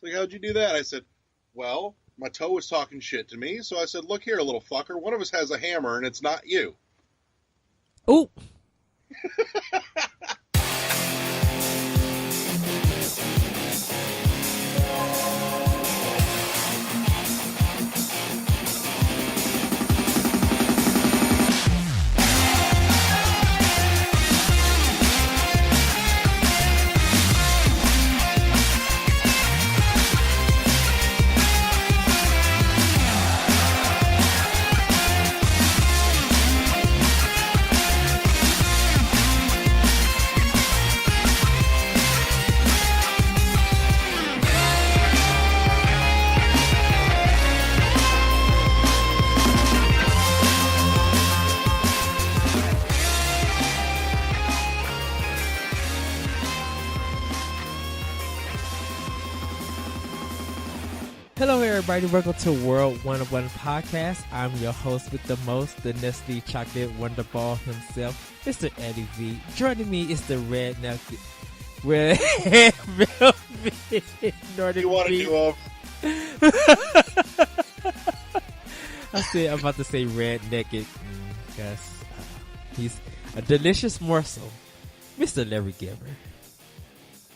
Like, how'd you do that? I said, well, my toe was talking shit to me, so I said, look here, little fucker, one of us has a hammer and it's not you. Ooh. Hello, everybody. Welcome to World 101 Podcast. I'm your host with the most, the Nestle Chocolate Wonderball himself, Mr. Eddie V. Joining me is the Red Velvet Nordic You want to V. do over? I said I'm about to say red naked because he's a delicious morsel, Mr. Larry Giver.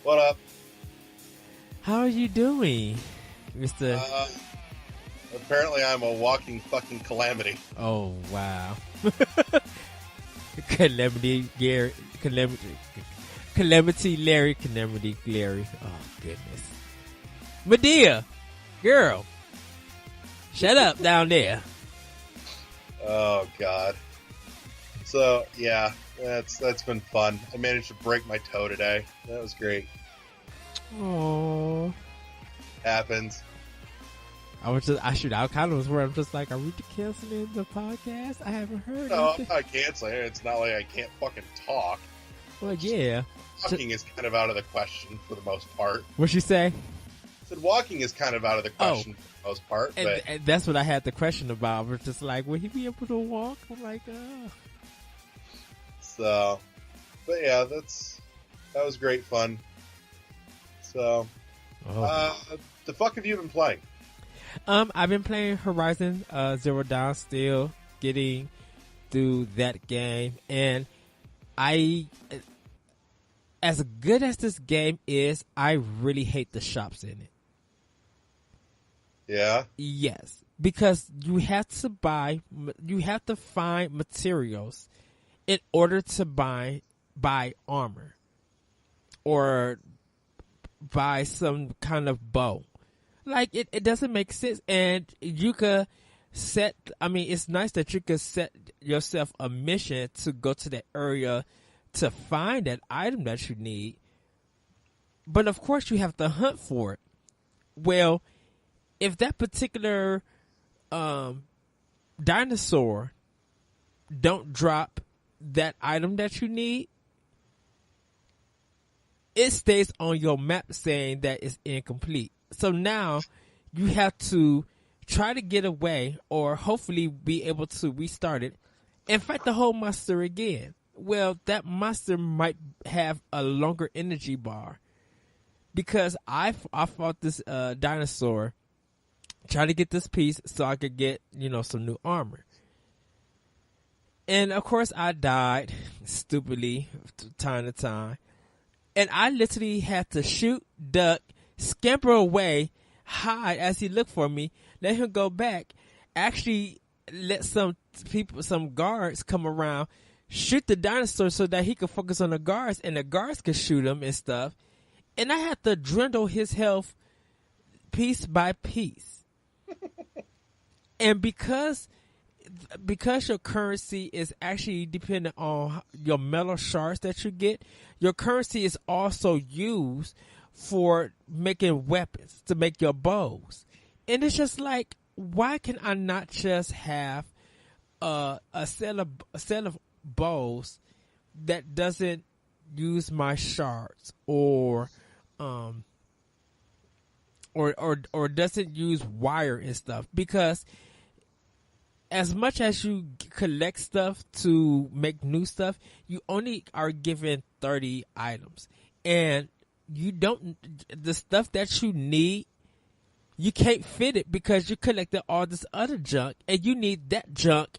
What up? How are you doing, Mr. Apparently I'm a walking fucking calamity. Oh, wow. Calamity Larry. Oh, goodness. Medea, girl, shut up down there. Oh, God. So, yeah, that's been fun. I managed to break my toe today. That was great. Oh, Happens. I kind of was worried. I'm just like, are we canceling the podcast? I haven't heard No, anything. I'm not canceling it. It's not like I can't fucking talk. Well, yeah. Walking is kind of out of the question for the most part. What'd you say? I said walking is kind of out of the question for the most part. But And that's what I had the question about. We're just like, will he be able to walk? I'm like, So, but yeah, that was great fun. So, the fuck have you been playing? I've been playing Horizon Zero Dawn, still getting through that game, and as good as this game is, I really hate the shops in it. Yeah. Yes, because you have to find materials in order to buy armor or buy some kind of bow. Like, it doesn't make sense. And you could it's nice that you could set yourself a mission to go to that area to find that item that you need. But of course you have to hunt for it. Well, if that particular dinosaur don't drop that item that you need, it stays on your map saying that it's incomplete. So now you have to try to get away or hopefully be able to restart it and fight the whole monster again. Well, that monster might have a longer energy bar because I fought this dinosaur, trying to get this piece so I could get, some new armor. And of course I died stupidly time to time. And I literally had to shoot, duck, scamper away, hide as he looked for me, let him go back, actually let some guards come around, shoot the dinosaur so that he could focus on the guards and the guards could shoot him and stuff. And I had to dwindle his health piece by piece. And because your currency is actually dependent on your metal shards that you get, your currency is also used for making weapons, to make your bows. And it's just like, why can I not just have a set of bows that doesn't use my shards or doesn't use wire and stuff? Because as much as you collect stuff to make new stuff, you only are given 30 items. And the stuff that you need you can't fit it because you collected all this other junk, and you need that junk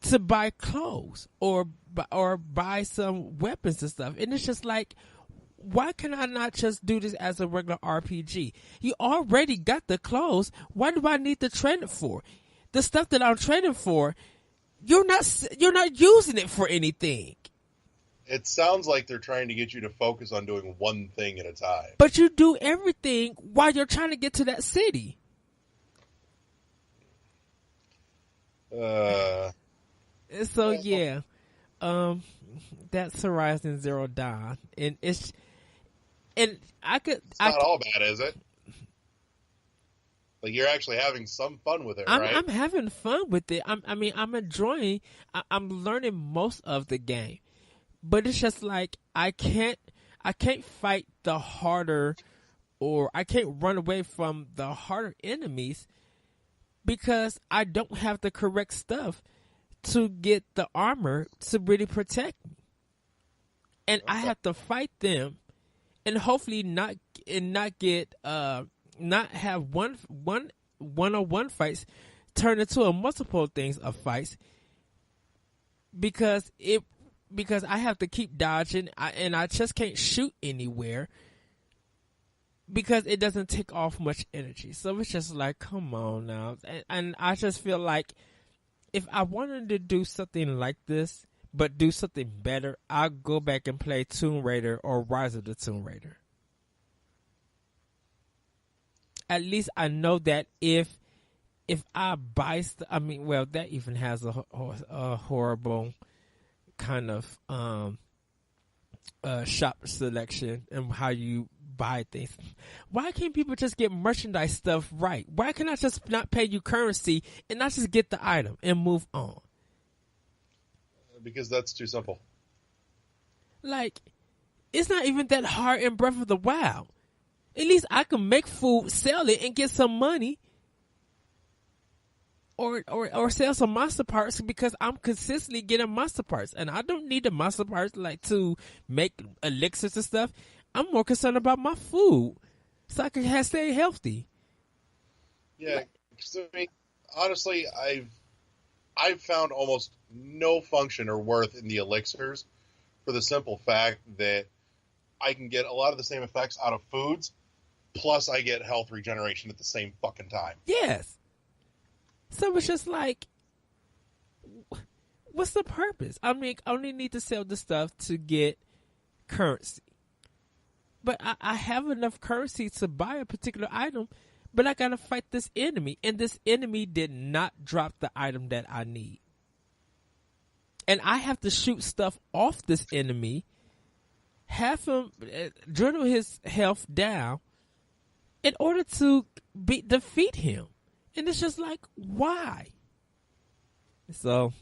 to buy clothes or buy some weapons and stuff. And it's just like, why can I not just do this as a regular RPG? You already got the clothes. What do I need to trade it for? The stuff that I'm trading for, you're not using it for anything. It sounds like they're trying to get you to focus on doing one thing at a time. But you do everything while you're trying to get to that city. So yeah, that's Horizon Zero Dawn, and not all bad, is it? Like, you're actually having some fun with it, right? I'm having fun with it. I'm enjoying. I'm learning most of the game, but it's just like I can't fight the harder, or I can't run away from the harder enemies because I don't have the correct stuff to get the armor to really protect me, and I have to fight them, and hopefully not have one-on-one fights turn into a multiple things of fights because I have to keep dodging, and I just can't shoot anywhere because it doesn't take off much energy. So it's just like, come on now, and I just feel like if I wanted to do something like this but do something better, I'll go back and play Tomb Raider or Rise of the Tomb Raider. At least I know that if I buy that even has a horrible kind of shop selection and how you buy things. Why can't people just get merchandise stuff right? Why can I just not pay you currency and not just get the item and move on? Because that's too simple. Like, it's not even that hard in Breath of the Wild. At least I can make food, sell it, and get some money. Or sell some monster parts because I'm consistently getting monster parts. And I don't need the monster parts like to make elixirs and stuff. I'm more concerned about my food so I can stay healthy. Yeah, I mean, honestly, I've found almost no function or worth in the elixirs for the simple fact that I can get a lot of the same effects out of foods, plus I get health regeneration at the same fucking time. Yes. So it's just like, what's the purpose? I mean, I only need to sell the stuff to get currency. But I have enough currency to buy a particular item, but I gotta fight this enemy. And this enemy did not drop the item that I need. And I have to shoot stuff off this enemy, have him journal his health down in order to defeat him. And it's just like, why? So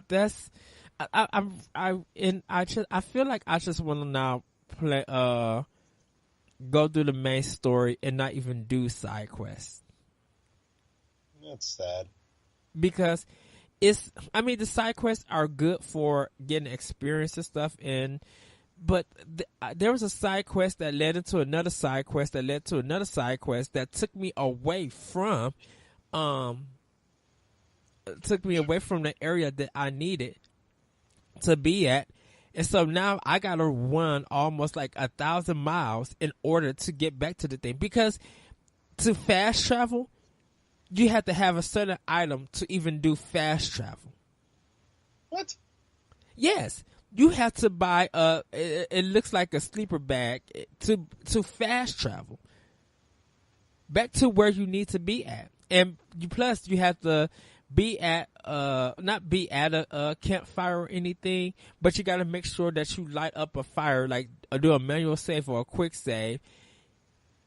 that's I feel like I just want to now play go through the main story and not even do side quests. That's sad. Because the side quests are good for getting experience and stuff, but there was a side quest that led into another side quest that led to another side quest that took me away from the area that I needed to be at. And so now I gotta run almost like 1,000 miles in order to get back to the thing. Because to fast travel, you have to have a certain item to even do fast travel. What? Yes. You have to buy it looks like a sleeper bag to fast travel back to where you need to be at. And plus you have to be at not be at a campfire or anything, but you got to make sure that you light up a fire, like do a manual save or a quick save,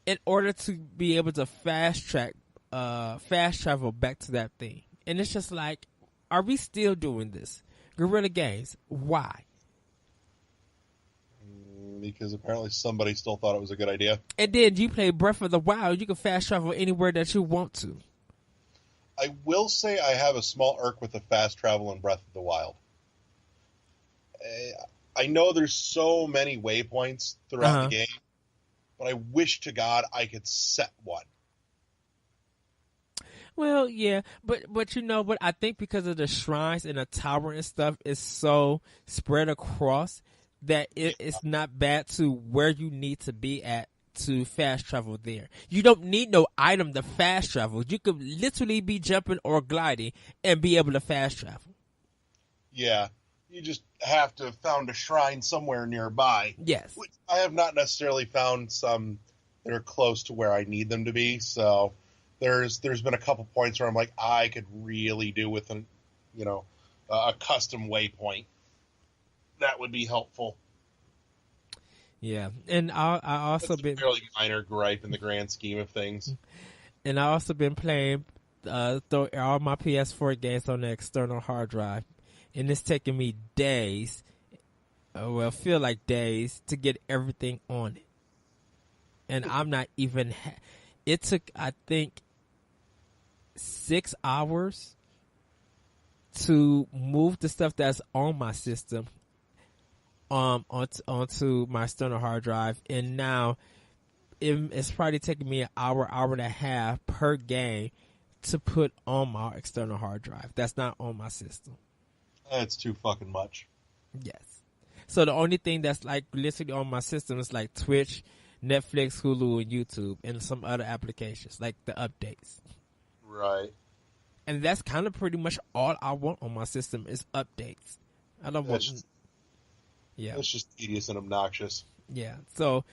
in order to be able to fast travel back to that thing. And it's just like, are we still doing this? Guerrilla Games, why? Because apparently somebody still thought it was a good idea. And then you play Breath of the Wild, you can fast travel anywhere that you want to. I will say I have a small irk with the fast travel in Breath of the Wild. I know there's so many waypoints throughout the game, but I wish to God I could set one. Well, yeah, but you know what? I think because of the shrines and the tower and stuff is so spread across that it's not bad to where you need to be at to fast travel there. You don't need no item to fast travel. You could literally be jumping or gliding and be able to fast travel. Yeah, you just have to have found a shrine somewhere nearby. Yes. Which I have not necessarily found some that are close to where I need them to be. So there's been a couple points where I'm like, I could really do with a custom waypoint. That would be helpful. Yeah, and I also It's a fairly minor gripe in the grand scheme of things. And I also been playing all my PS4 games on the external hard drive, and it's taking me days, feel like days, to get everything on it. And I'm not even. It took, I think, 6 hours to move the stuff that's on my system onto my external hard drive, and now it's probably taking me an hour and a half per game to put on my external hard drive. That's not on my system. That's too fucking much. Yes. So the only thing that's like literally on my system is like Twitch, Netflix, Hulu, and YouTube, and some other applications like the updates. Right. And that's kind of pretty much all I want on my system is updates. I don't want. Yeah. It's just tedious and obnoxious. Yeah. So,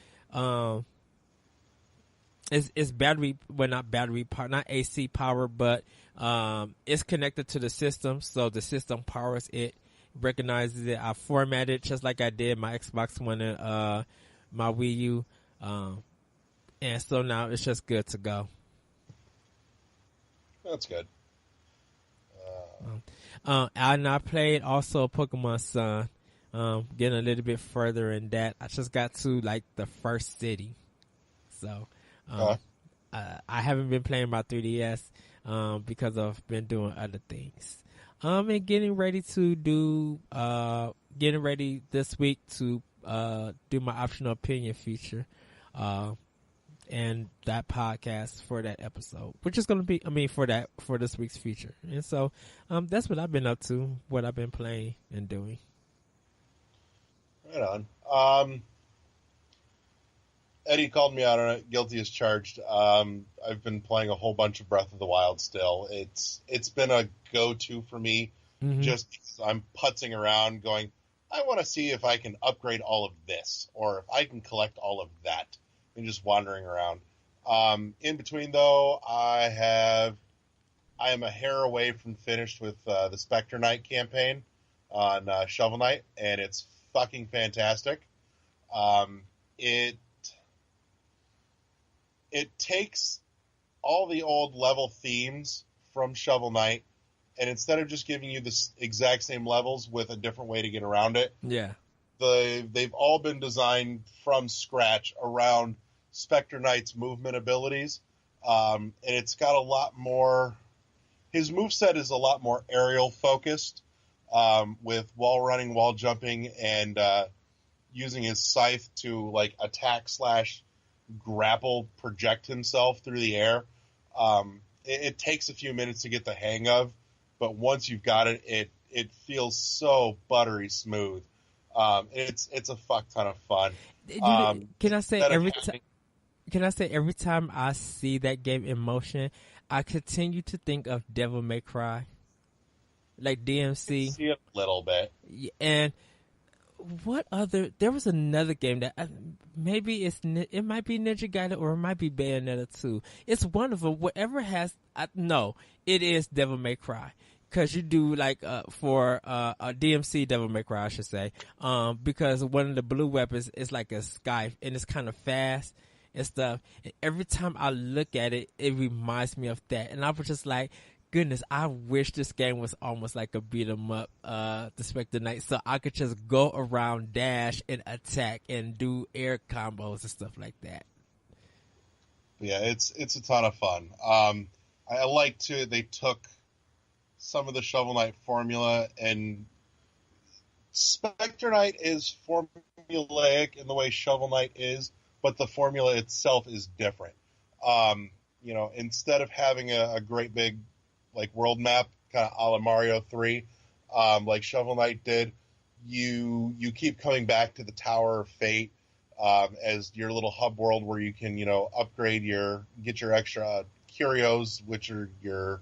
it's battery, well, not battery power, not AC power, but it's connected to the system, so the system powers it, recognizes it. I formatted just like I did my Xbox One and my Wii U, and so now it's just good to go. That's good. I played also Pokemon Sun, getting a little bit further in that. I just got to like the first city, so. I haven't been playing my 3DS because I've been doing other things. And getting ready this week to do my optional opinion feature, and that podcast for that episode, which is going to be, for this week's feature. And so, that's what I've been up to, what I've been playing and doing. Right on. Eddie called me out on it, guilty as charged. I've been playing a whole bunch of Breath of the Wild still. It's been a go-to for me, just because I'm putzing around going, I want to see if I can upgrade all of this, or if I can collect all of that, and just wandering around. In between, though, I am a hair away from finished with the Spectre Knight campaign on Shovel Knight, and it's fucking fantastic. It takes all the old level themes from Shovel Knight, and instead of just giving you the exact same levels with a different way to get around it, they've all been designed from scratch around Spectre Knight's movement abilities, and it's got a lot more. His moveset is a lot more aerial focused, with wall running, wall jumping, and using his scythe to like attack / grapple, project himself through the air. It takes a few minutes to get the hang of, but once you've got it, it feels so buttery smooth. It's a fuck ton of fun. Can I say every time I see that game in motion, I continue to think of Devil May Cry, like DMC. See a little bit, and what other? There was another game that it might be Ninja Gaiden or it might be Bayonetta 2. It's one of them. Whatever has it is Devil May Cry, because you do like for a DMC Devil May Cry, I should say, because one of the blue weapons is like a scythe and it's kind of fast and stuff. And every time I look at it, it reminds me of that, and I was just like, goodness, I wish this game was almost like a beat 'em up, the Spectre Knight, so I could just go around, dash, and attack, and do air combos and stuff like that. Yeah, it's a ton of fun. I like they took some of the Shovel Knight formula, and Spectre Knight is formulaic in the way Shovel Knight is, but the formula itself is different. instead of having a great big like world map, kind of a la Mario 3, like Shovel Knight did, you keep coming back to the Tower of Fate as your little hub world where you can upgrade get your extra curios, which are your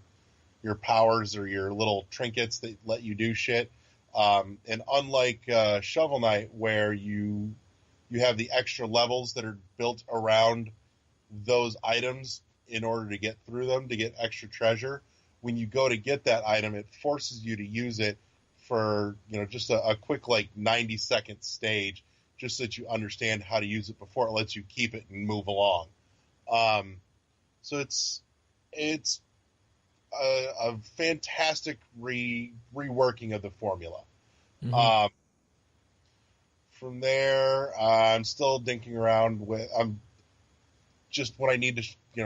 powers or your little trinkets that let you do shit. And unlike Shovel Knight, where you have the extra levels that are built around those items in order to get through them to get extra treasure, when you go to get that item, it forces you to use it for just a quick like 90-second stage, just so that you understand how to use it before it lets you keep it and move along. So it's a fantastic reworking of the formula. Mm-hmm. From there, I'm still dinking around with. I'm just when I need to,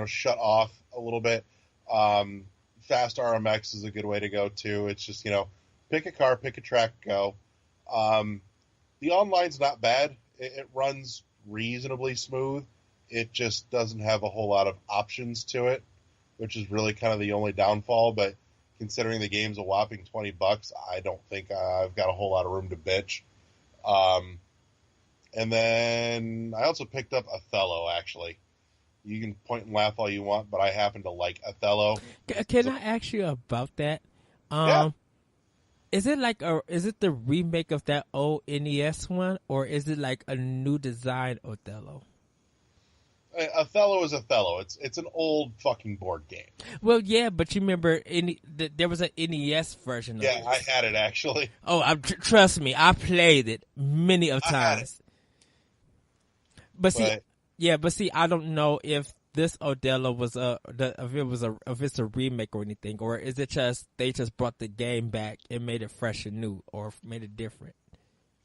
shut off a little bit. Fast RMX is a good way to go too. It's just pick a car, pick a track, go. The online's not bad. It runs reasonably smooth. It just doesn't have a whole lot of options to it, which is really kind of the only downfall. But considering the game's a whopping $20, I don't think I've got a whole lot of room to bitch. And then I also picked up Othello, actually. You can point and laugh all you want, but I happen to like Othello. Can I ask you about that? Yeah. Is it the remake of that old NES one, or is it like a new design Othello? Othello is Othello. It's an old fucking board game. Well, yeah, but you remember there was an NES version of it. Yeah, I had it actually. Oh, trust me, I played it many of times. But see, I don't know if this Othello was if it's a remake or anything, or is it just they just brought the game back and made it fresh and new, or made it different?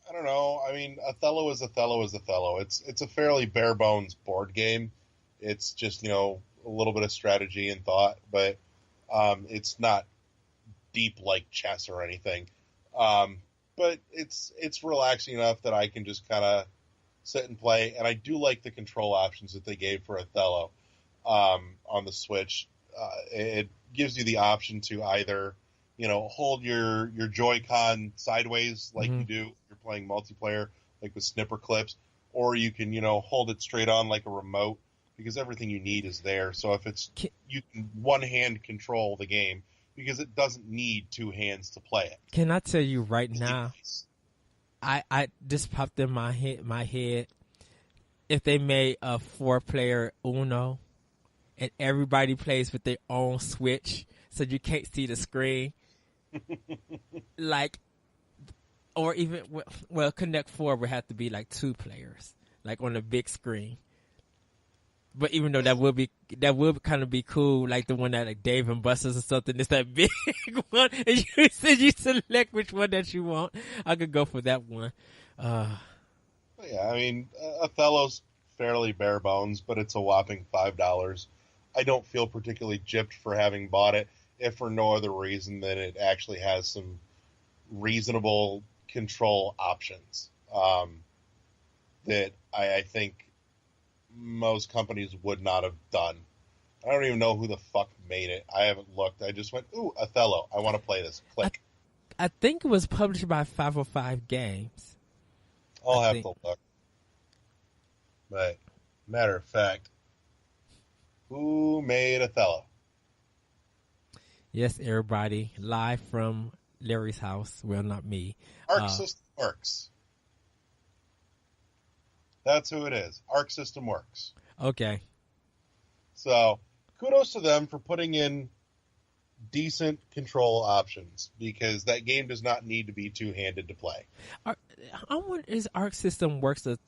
I don't know. I mean, Othello is Othello is Othello. It's a fairly bare bones board game. It's just a little bit of strategy and thought, but it's not deep like chess or anything. But it's relaxing enough that I can just kind of sit and play. And I do like the control options that they gave for Othello on the Switch. It gives you the option to either hold your Joy-Con sideways like you do if you're playing multiplayer, like with snipper clips, or you can hold it straight on like a remote, because everything you need is there. So if you can one hand control the game, because it doesn't need two hands to play it. Can I tell you right now? I just popped in my head. If they made a 4-player Uno, and everybody plays with their own Switch, so you can't see the screen, like, or even Connect 4 would have to be like 2 players, like on the big screen. But even though that would kind of be cool, like the one that like Dave and Buster's or something. It's that big one, and you select which one that you want. I could go for that one. Yeah, I mean, Othello's fairly bare bones, but it's a whopping $5. I don't feel particularly gypped for having bought it, if for no other reason than it actually has some reasonable control options that I think most companies would not have done. I don't even know who the fuck made it. I haven't looked. I just went, ooh, Othello. I want to play this. Click. I think it was published by 505 Games. I'll have to look. But, matter of fact, who made Othello? Yes, everybody. Live from Larry's house. Well, not me. Arc System Works. That's who it is. Arc System Works. Okay. So, kudos to them for putting in decent control options, because that game does not need to be two-handed to play. I wonder, is Arc System Works a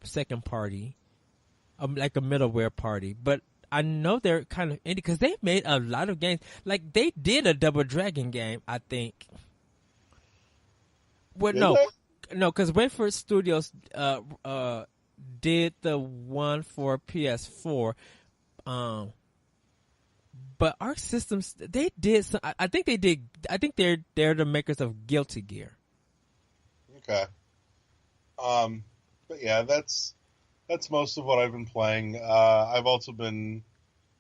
second party, like a middleware party? But I know they're kind of indie because they made a lot of games. Like they did a Double Dragon game, I think. Well, no, because Wayford Studios did the one for PS4. But Arc Systems, they did some. I think they did. I think they're the makers of Guilty Gear. Okay. But yeah, that's most of what I've been playing. I've also been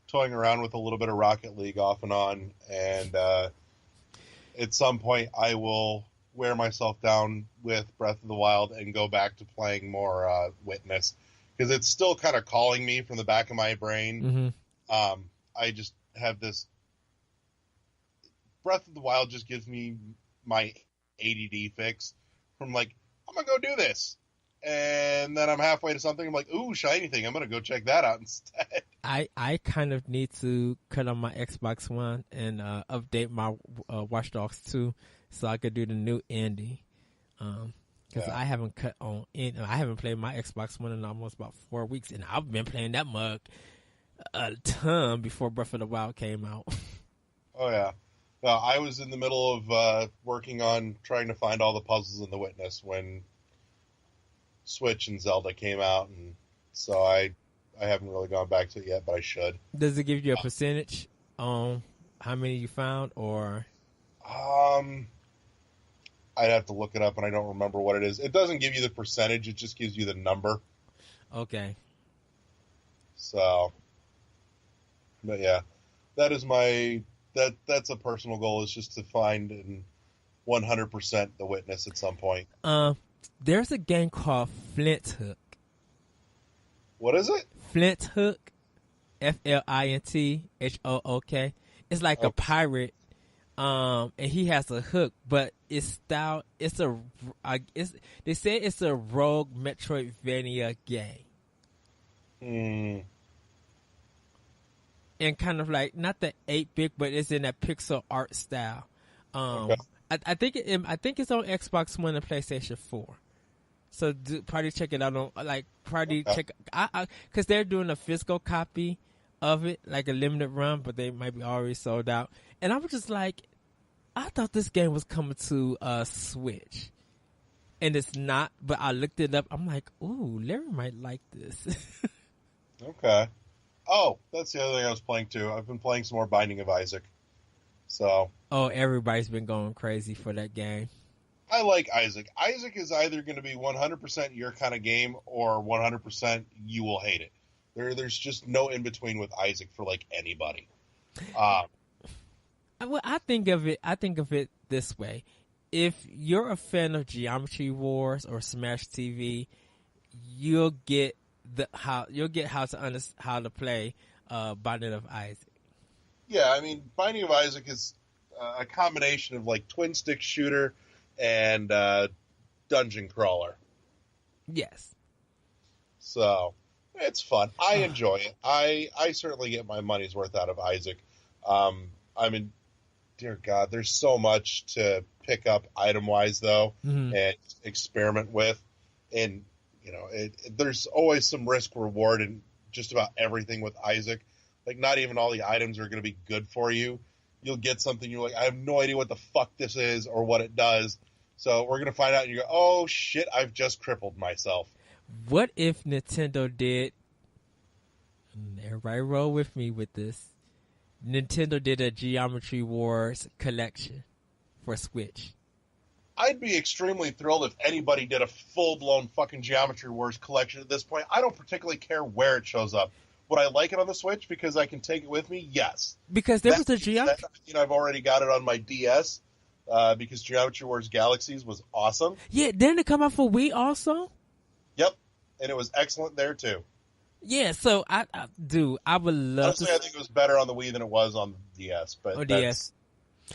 toying around with a little bit of Rocket League off and on, and at some point I will wear myself down with Breath of the Wild and go back to playing more Witness, because it's still kind of calling me from the back of my brain. Mm-hmm. I just have this. Breath of the Wild just gives me my ADD fix from like, I'm gonna go do this, and then I'm halfway to something. I'm like, ooh, shiny thing. I'm gonna go check that out instead. I kind of need to cut on my Xbox One and update my Watch Dogs 2 so I could do the new indie. Because I haven't I haven't played my Xbox One in almost about 4 weeks, and I've been playing that mug a ton before Breath of the Wild came out. Oh yeah. Well, I was in the middle of working on trying to find all the puzzles in The Witness when Switch and Zelda came out, and so I haven't really gone back to it yet, but I should. Does it give you a percentage on how many you found, or? I'd have to look it up, and I don't remember what it is. It doesn't give you the percentage; it just gives you the number. Okay. So, but yeah, that is that's a personal goal, is just to find and 100% The Witness at some point. There's a game called Flint Hook. What is it? Flint Hook, FLINTHOOK. It's like a pirate, and he has a hook, but they say it's a rogue Metroidvania game. And kind of like not the 8-bit, but it's in that pixel art style. Okay. I think it's on Xbox One and PlayStation 4. So probably check it out on check because they're doing a physical copy of it, like a limited run, but they might be already sold out. And I was just like, I thought this game was coming to Switch, and it's not. But I looked it up. I'm like, ooh, Larry might like this. Okay. Oh, that's the other thing I was playing too. I've been playing some more Binding of Isaac. So. Oh, everybody's been going crazy for that game. I like Isaac. Isaac is either going to be 100% your kind of game or 100% you will hate it. There's just no in between with Isaac for like anybody. Well, I think of it this way: if you're a fan of Geometry Wars or Smash TV, you'll get how to play Binding of Isaac. Yeah, I mean, Binding of Isaac is a combination of like twin stick shooter and dungeon crawler. Yes. So it's fun. I enjoy it. I certainly get my money's worth out of Isaac. I mean, dear God, there's so much to pick up item wise though, and experiment with, and you know, there's always some risk reward in just about everything with Isaac. Like, not even all the items are going to be good for you. You'll get something, you're like, I have no idea what the fuck this is or what it does. So we're going to find out, and you go, oh shit, I've just crippled myself. What if Nintendo did, everybody roll with me with this, Nintendo did a Geometry Wars collection for Switch? I'd be extremely thrilled if anybody did a full-blown fucking Geometry Wars collection at this point. I don't particularly care where it shows up. Would I like it on the Switch because I can take it with me? Yes. Because there was a Geometry... I've already got it on my DS because Geometry Wars Galaxies was awesome. Yeah, didn't it come out for Wii also? Yep, and it was excellent there too. Yeah, so I would love Honestly, I think it was better on the Wii than it was on the DS. But DS.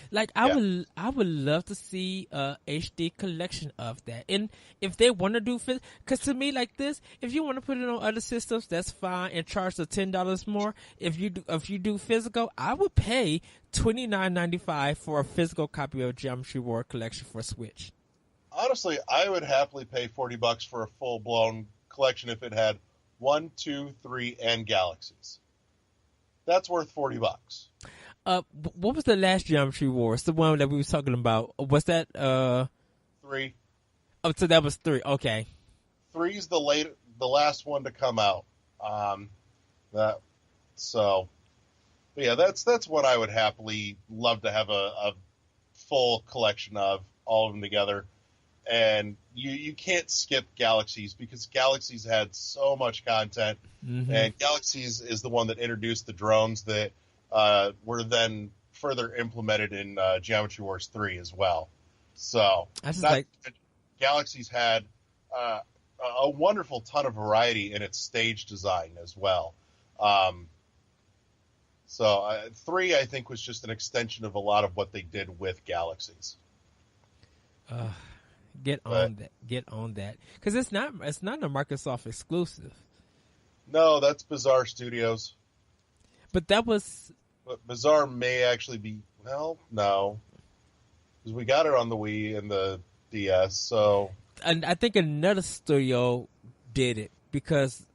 Like, I would love to see a HD collection of that. And if they want to do, because to me, like this, if you want to put it on other systems, that's fine, and charge the $10 more. If you do physical, I would pay $29.95 for a physical copy of Geometry War collection for Switch. Honestly, I would happily pay $40 for a full blown collection if it had 1, 2, 3, and Galaxies. That's worth $40. What was the last Geometry Wars? The one that we were talking about. Was that 3? Oh, so that was 3. Okay. 3's the last one to come out. But yeah, that's what I would happily love to have a full collection of, all of them together. and you can't skip Galaxies because Galaxies had so much content, and Galaxies is the one that introduced the drones that were then further implemented in Geometry Wars 3 as well. So Galaxies had a wonderful ton of variety in its stage design as well. So 3, I think, was just an extension of a lot of what they did with Galaxies. Get on that, because it's not a Microsoft exclusive. No, that's Bizarre Studios. But that was. But Bizarre may actually be. Well, no, because we got it on the Wii and the DS. So, and I think another studio did it because.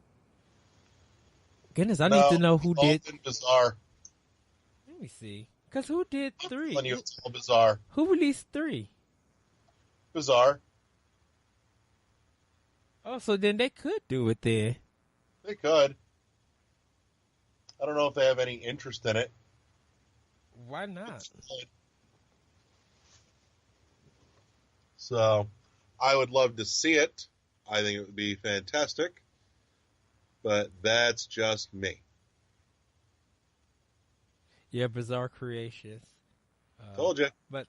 Goodness, I need to know who did. Bizarre. Let me see, because who did 3? It's all Bizarre. Who released 3? Bizarre. Oh, so then they could do it then. They could. I don't know if they have any interest in it. Why not? So, I would love to see it. I think it would be fantastic. But that's just me. Yeah, Bizarre Creations. Told you. But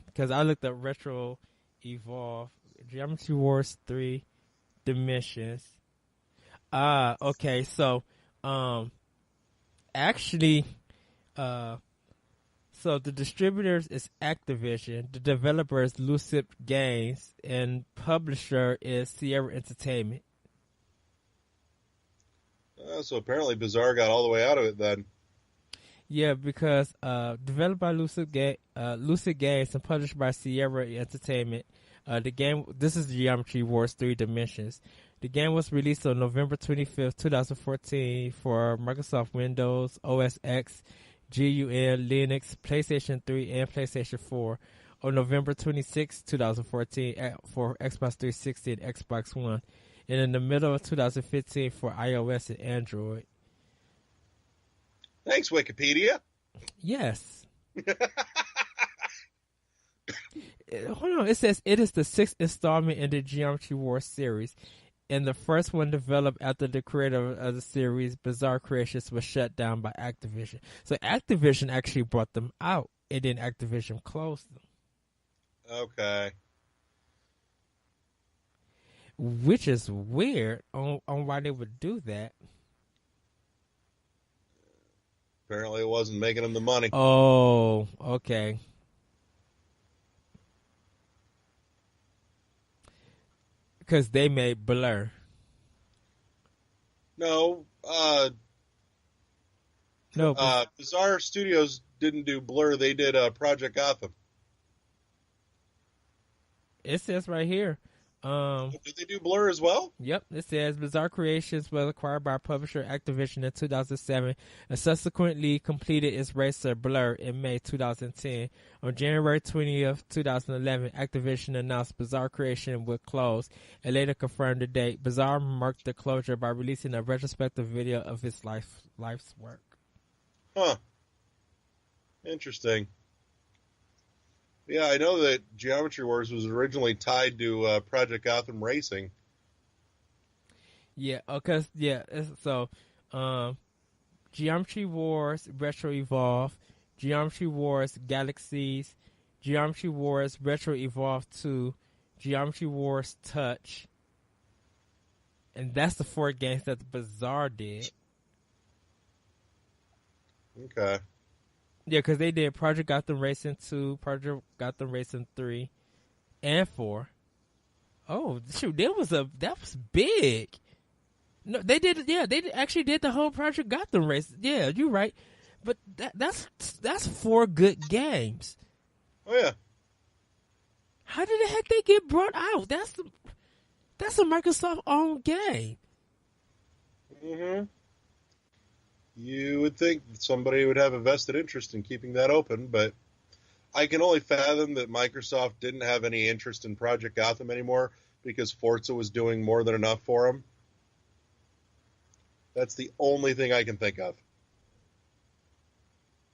because I looked up Retro Evolve, Geometry Wars 3, Dimensions. Okay, so, actually, so the distributors is Activision, the developer is Lucid Games, and publisher is Sierra Entertainment. So apparently Bizarre got all the way out of it then. Yeah, because developed by Lucid Games and published by Sierra Entertainment. The game, this is Geometry Wars 3 Dimensions. The game was released on November 25th, 2014 for Microsoft Windows, OS X, GUN, Linux, PlayStation 3, and PlayStation 4. On November 26th, 2014 for Xbox 360 and Xbox One. And in the middle of 2015 for iOS and Android. Thanks, Wikipedia. Yes. Hold on. It says it is the 6th installment in the Geometry Wars series, and the first one developed after the creator of the series, Bizarre Creations, was shut down by Activision. So Activision actually brought them out, and then Activision closed them. Okay. Which is weird on why they would do that. Apparently it wasn't making them the money. Oh, okay. Because they made Blur. No. Bizarre Studios didn't do Blur. They did Project Gotham. It says right here. Did they do Blur as well? Yep, it says Bizarre Creations was acquired by publisher Activision in 2007 and subsequently completed its racer Blur in May 2010. On January 20th, 2011, Activision announced Bizarre Creation would close and later confirmed the date. Bizarre marked the closure by releasing a retrospective video of its life's work. Huh. Interesting. Yeah, I know that Geometry Wars was originally tied to Project Gotham Racing. Yeah, because Geometry Wars Retro Evolve, Geometry Wars Galaxies, Geometry Wars Retro Evolve 2, Geometry Wars Touch, and that's the 4 games that the Bizarre did. Okay. Yeah, because they did Project Gotham Racing 2, Project Gotham Racing 3, and 4. Oh, shoot, that was big. No, they did. Yeah, they actually did the whole Project Gotham race. Yeah, you're right. But that's 4 good games. Oh yeah. How did the heck they get brought out? That's a Microsoft owned game. Mm-hmm. You would think somebody would have a vested interest in keeping that open, but I can only fathom that Microsoft didn't have any interest in Project Gotham anymore because Forza was doing more than enough for them. That's the only thing I can think of.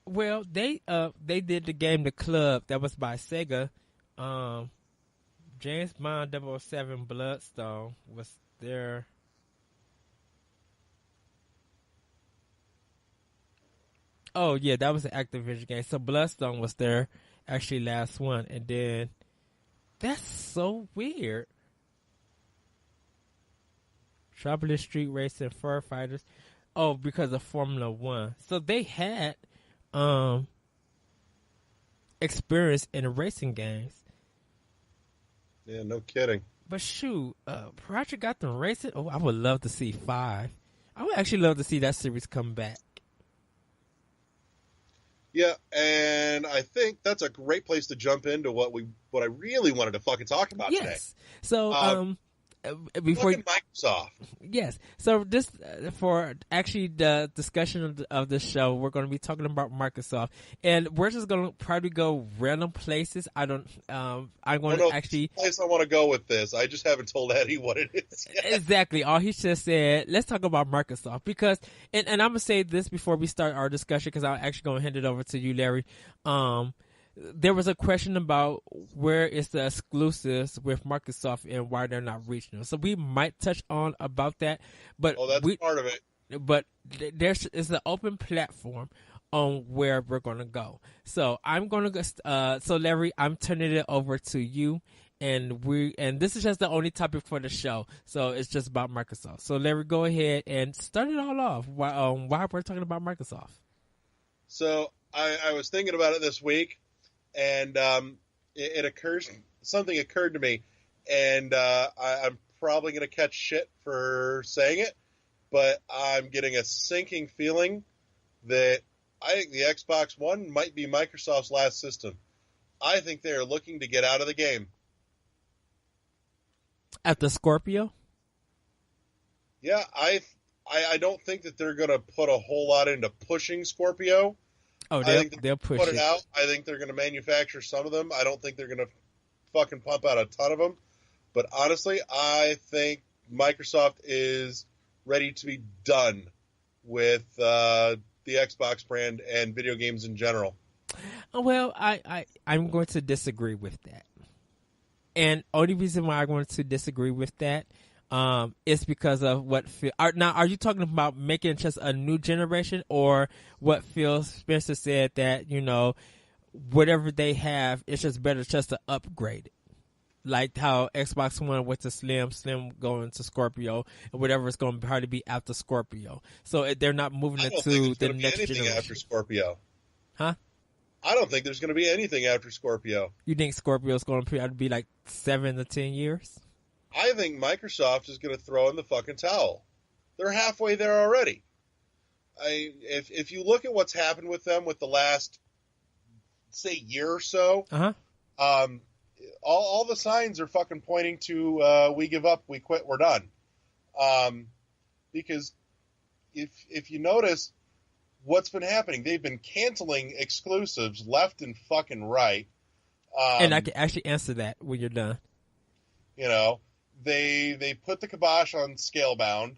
Well, they did the game The Club that was by Sega. James Bond 007 Bloodstone was there. Oh yeah, that was an Activision game. So Bloodstone was their actually last one, and then that's so weird. Tropical Street Racing, Fur Fighters. Oh, because of Formula One. So they had experience in racing games. Yeah, no kidding. But shoot, Project Gotham Racing. Oh, I would love to see 5. I would actually love to see that series come back. Yeah, and I think that's a great place to jump into what I really wanted to fucking talk about today. Yes. So, before Microsoft. Yes. So this for actually the discussion of the show, we're going to be talking about Microsoft, and we're just going to probably go random places. I'm going to actually place I want to go with this. I just haven't told Eddie what it is yet. Exactly. All he just said. Let's talk about Microsoft because, and I'm gonna say this before we start our discussion because I'm actually going to hand it over to you, Larry. There was a question about where is the exclusives with Microsoft and why they're not regional. So we might touch on about that, but that's part of it. But there's it's an open platform on where we're going to go. So I'm going to go. So Larry, I'm turning it over to you, and this is just the only topic for the show. So it's just about Microsoft. So Larry, go ahead and start it all off. Why we're talking about Microsoft? So I was thinking about it this week. And something occurred to me, and I'm probably going to catch shit for saying it, but I'm getting a sinking feeling that I think the Xbox One might be Microsoft's last system. I think they are looking to get out of the game. After Scorpio? Yeah, I don't think that they're going to put a whole lot into pushing Scorpio. Oh, they'll push put it out. I think they're going to manufacture some of them. I don't think they're going to fucking pump out a ton of them. But honestly, I think Microsoft is ready to be done with the Xbox brand and video games in general. Well, I'm going to disagree with that. And only reason why I'm going to disagree with that is because of what Phil... Now, are you talking about making just a new generation or what Phil Spencer said that, whatever they have, it's just better just to upgrade it? Like how Xbox One went to Slim going to Scorpio, and whatever is going to probably be after Scorpio. So they're not moving it to the next generation. After Scorpio. Huh? I don't think there's going to be anything after Scorpio. You think Scorpio's going to be like 7 to 10 years? I think Microsoft is going to throw in the fucking towel. They're halfway there already. If you look at what's happened with them with the last, say, year or so, all the signs are fucking pointing to we give up, we quit, we're done. Because if you notice what's been happening, they've been canceling exclusives left and fucking right. And I can actually answer that when you're done. They put the kibosh on Scalebound.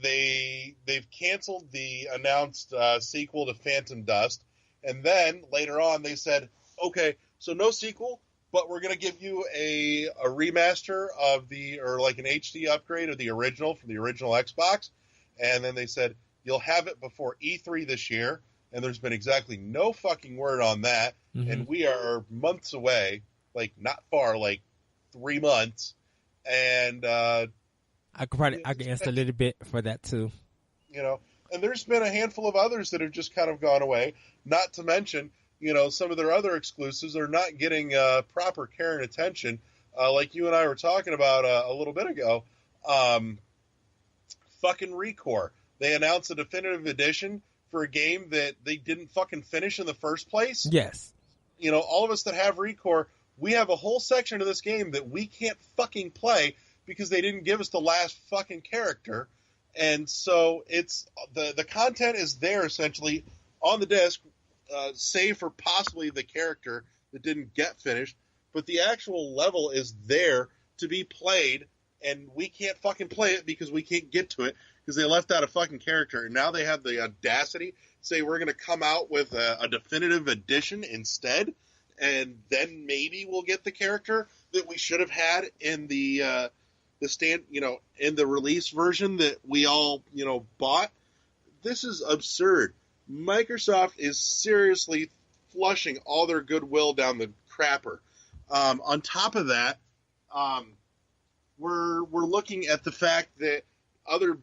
They've canceled the announced sequel to Phantom Dust, and then later on they said, okay, so no sequel, but we're going to give you a remaster of like an HD upgrade of the original from the original Xbox, and then they said you'll have it before E3 this year, and there's been exactly no fucking word on that, and we are months away, like not far, like 3 months. And I can answer a little bit for that too. And there's been a handful of others that have just kind of gone away. Not to mention, some of their other exclusives are not getting proper care and attention, like you and I were talking about a little bit ago. Fucking Recore. They announced a definitive edition for a game that they didn't fucking finish in the first place. Yes. All of us that have Recore, we have a whole section of this game that we can't fucking play because they didn't give us the last fucking character. And so it's the content is there essentially on the disc, save for possibly the character that didn't get finished, but the actual level is there to be played, and we can't fucking play it because we can't get to it because they left out a fucking character. And now they have the audacity to say we're going to come out with a definitive edition instead. and then maybe we'll get the character that we should have had in the in the release version that we all bought. This is absurd. Microsoft is seriously flushing all their goodwill down the crapper. On top of that, we're looking at the fact that other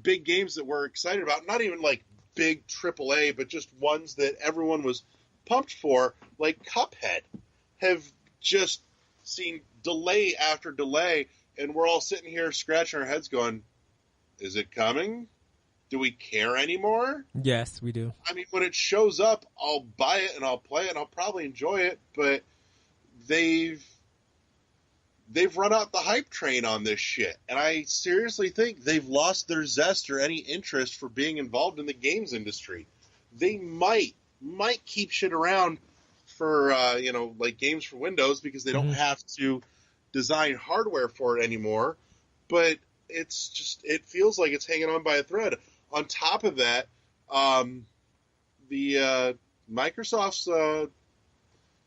big games that we're excited about, not even like big AAA, but just ones that everyone was pumped for, like Cuphead, have just seen delay after delay, and we're all sitting here scratching our heads going, is it coming? Do we care anymore? Yes, we do. I mean, when it shows up, I'll buy it and I'll play it and I'll probably enjoy it, but they've run out the hype train on this shit, and I seriously think they've lost their zest or any interest for being involved in the games industry. They might keep shit around for like games for Windows because they don't have to design hardware for it anymore, but it feels like it's hanging on by a thread. On top of that, the Microsoft's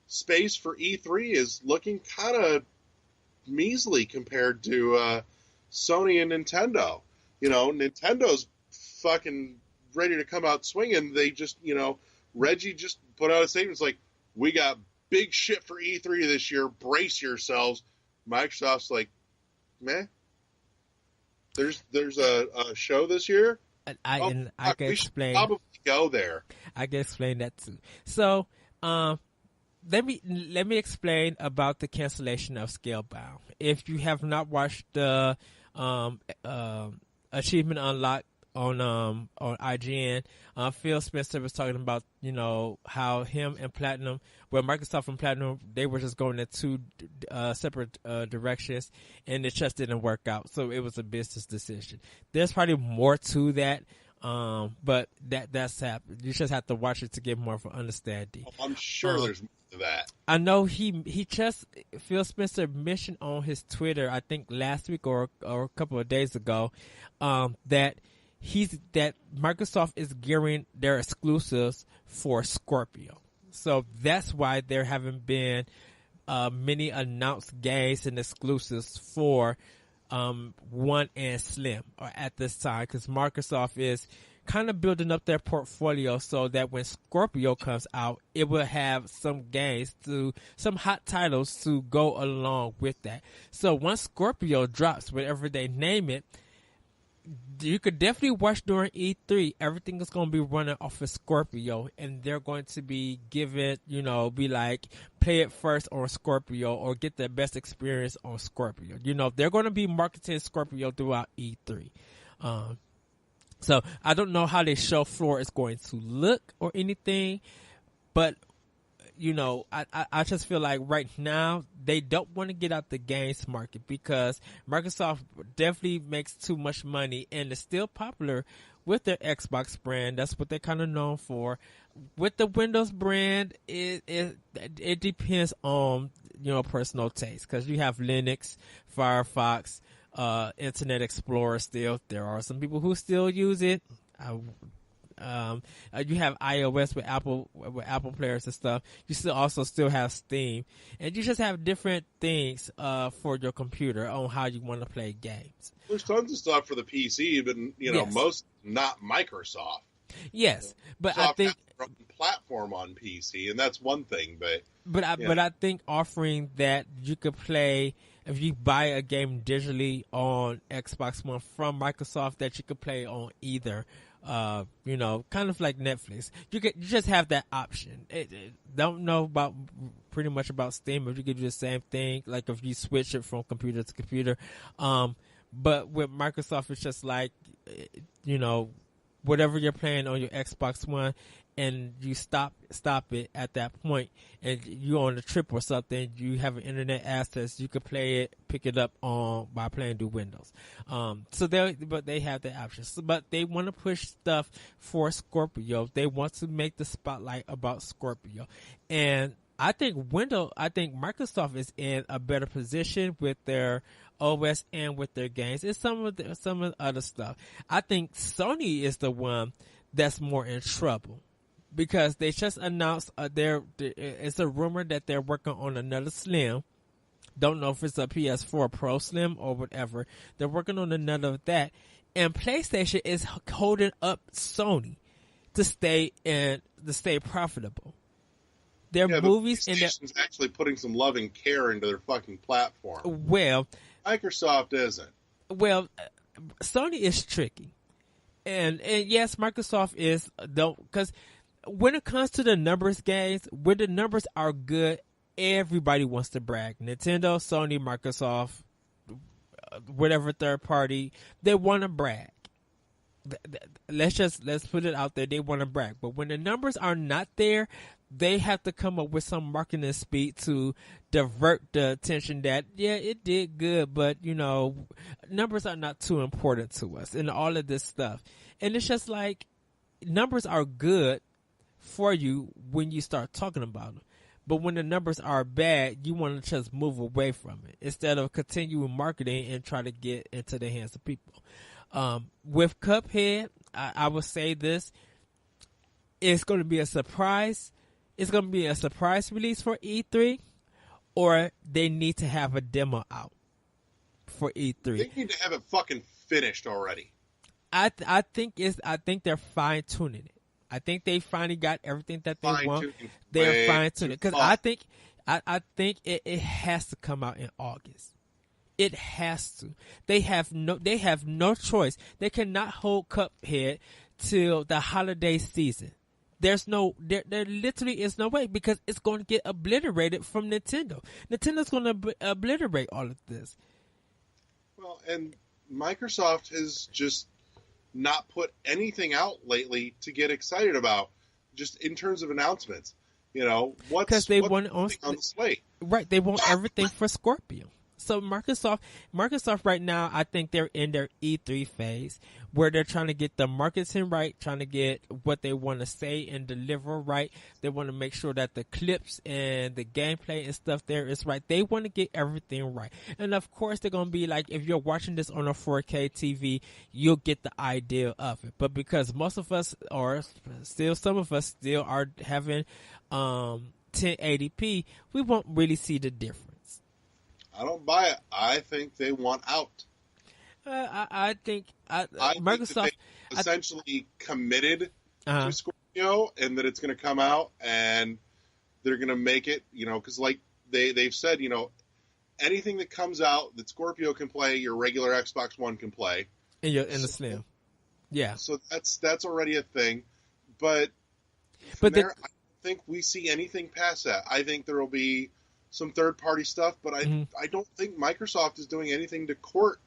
space for E3 is looking kind of measly compared to Sony and Nintendo. Nintendo's fucking ready to come out swinging. They just, Reggie just put out a statement. It's like, we got big shit for E3 this year. Brace yourselves. Microsoft's like, meh. There's a show this year. I can explain. Probably go there. I can explain that too. So, let me explain about the cancellation of Scalebound. If you have not watched the Achievement Unlocked on IGN, Phil Spencer was talking about how him and Platinum, Microsoft and Platinum, they were just going in two separate directions, and it just didn't work out. So it was a business decision. There's probably more to that. But that's happened. You just have to watch it to get more of an understanding. I'm sure there's more to that. I know Phil Spencer mentioned on his Twitter, I think last week or a couple of days ago, that Microsoft is gearing their exclusives for Scorpio. So that's why there haven't been many announced games and exclusives for One and Slim at this time, because Microsoft is kind of building up their portfolio so that when Scorpio comes out, it will have some games, some hot titles to go along with that. So once Scorpio drops, whatever they name it, you could definitely watch during E3. Everything is going to be running off of Scorpio, and they're going to be be like, play it first on Scorpio or get the best experience on Scorpio. They're going to be marketing Scorpio throughout E3. So I don't know how their show floor is going to look or anything, but I just feel like right now they don't want to get out the games market because Microsoft definitely makes too much money and is still popular with their Xbox brand. That's what they're kind of known for. With the Windows brand, it depends on personal taste, because you have Linux, Firefox, Internet Explorer. Still, there are some people who still use it. You have iOS with Apple players and stuff. You still have Steam, and you just have different things for your computer on how you want to play games. There's tons of stuff for the PC, but Yes. most not Microsoft. Yes, but Microsoft I think has their own platform on PC, and that's one thing. But I think offering that you could play, if you buy a game digitally on Xbox One from Microsoft, that you could play on either. Kind of like Netflix. You just have that option. Don't know pretty much about Steam, but you could do the same thing. Like if you switch it from computer to computer. But with Microsoft, it's just like, whatever you're playing on your Xbox One, and you stop it at that point, and you're on a trip or something, you have an internet access, you can play it, pick it up by playing through Windows. So they have the options, but they want to push stuff for Scorpio. They want to make the spotlight about Scorpio, and I think Microsoft is in a better position with their OS and with their games. It's some of the other stuff. I think Sony is the one that's more in trouble. because they just announced it's a rumor that they're working on another Slim. Don't know if it's a PS4 Pro Slim or whatever. They're working on another of that, and PlayStation is holding up Sony to stay profitable. Their movies and PlayStation's actually putting some love and care into their fucking platform. Well, Microsoft isn't. Well, Sony is tricky, and yes, Microsoft is though, because when it comes to the numbers games, where the numbers are good, everybody wants to brag. Nintendo, Sony, Microsoft, whatever third party, they want to brag. Let's put it out there. They want to brag, but when the numbers are not there, they have to come up with some marketing speed to divert the attention that, yeah, it did good, but, numbers are not too important to us and all of this stuff. And it's just like, numbers are good for you when you start talking about them. But when the numbers are bad, you want to just move away from it instead of continuing marketing and try to get into the hands of people. With Cuphead, I would say this. It's going to be a surprise. It's going to be a surprise release for E3, or they need to have a demo out for E3. They need to have it fucking finished already. I think they're fine tuning it. I think they finally got everything that they want. They're fine tuning it because I think it has to come out in August. It has to. They have no choice. They cannot hold Cuphead till the holiday season. There literally is no way because it's going to get obliterated from Nintendo. Nintendo's going to obliterate all of this. Well, and Microsoft has just not put anything out lately to get excited about, just in terms of announcements. What's on the slate? Right, they want everything for Scorpio. So Microsoft right now, I think they're in their E3 phase where they're trying to get the marketing right, trying to get what they want to say and deliver right. They want to make sure that the clips and the gameplay and stuff there is right. They want to get everything right. And of course, they're going to be like, if you're watching this on a 4K TV, you'll get the idea of it. But because most of us, or still some of us still are having 1080p, we won't really see the difference. I don't buy it. I think they want out. I think think Microsoft that they essentially committed to Scorpio, and that it's going to come out, and they're going to make it. Because like they've said, anything that comes out that Scorpio can play, your regular Xbox One can play, in the Slim. Yeah. So that's already a thing, but I don't think we see anything past that. I think there will be some third-party stuff, but I don't think Microsoft is doing anything to court,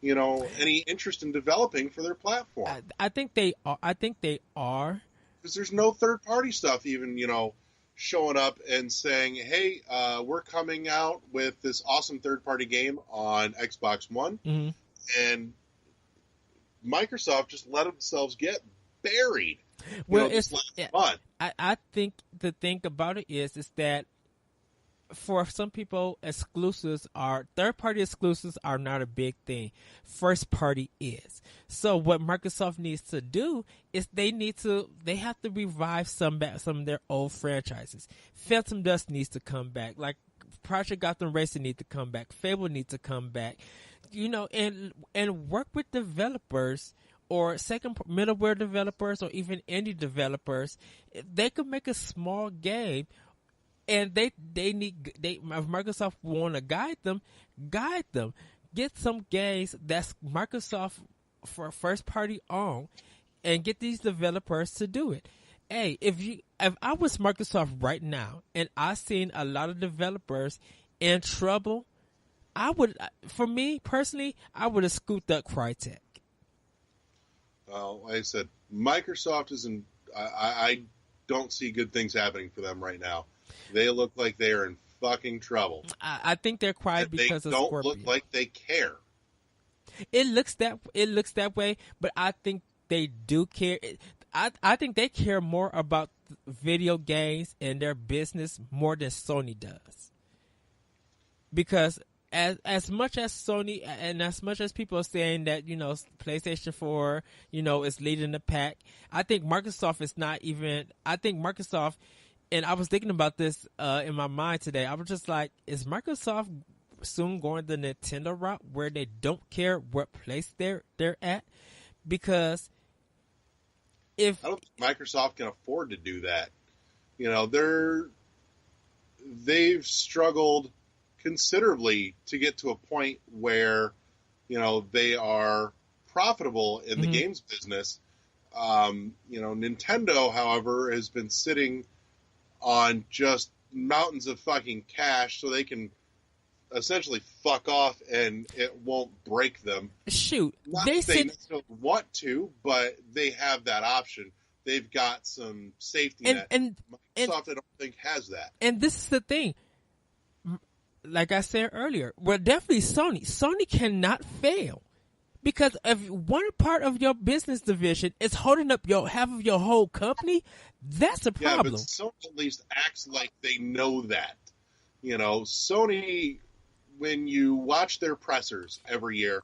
any interest in developing for their platform. I think they are. Because there's no third-party stuff even, showing up and saying, hey, we're coming out with this awesome third-party game on Xbox One, and Microsoft just let themselves get buried. Well, I think the thing about it is that for some people, third-party exclusives are not a big thing. First party is. So what Microsoft needs to do is they have to revive some of their old franchises. Phantom Dust needs to come back. Like Project Gotham Racing needs to come back. Fable needs to come back. And work with developers or second middleware developers or even indie developers. They could make a small game. And if Microsoft want to guide them. Get some games that's Microsoft for first party owned, and get these developers to do it. Hey, if I was Microsoft right now and I seen a lot of developers in trouble, for me personally, I would have scooped up Crytek. Well, like I said, Microsoft isn't. I don't see good things happening for them right now. They look like they are in fucking trouble. I think they're quiet because of Scorpio. They don't look like they care. It looks that way, but I think they do care. I think they care more about video games and their business more than Sony does. Because as much as Sony and as much as people are saying that, you know, PlayStation 4, you know, is leading the pack, I think Microsoft is not even. I think Microsoft, and I was thinking about this in my mind today. I was just like, is Microsoft soon going the Nintendo route where they don't care what place they're at? Because if I don't think Microsoft can afford to do that. You know, they've struggled considerably to get to a point where, you know, they are profitable in the games business. You know, Nintendo, however, has been sitting on just mountains of fucking cash so they can essentially fuck off and it won't break them. Shoot, Not they that they said necessarily want to, but they have that option. They've got some safety net. and Microsoft, I don't think, has that. and this is the thing. Like I said earlier, well, definitely Sony. Sony cannot fail because if one part of your business division is holding up half of your whole company, that's a problem. Yeah, but Sony at least acts like they know that. You know, Sony, when you watch their pressers every year,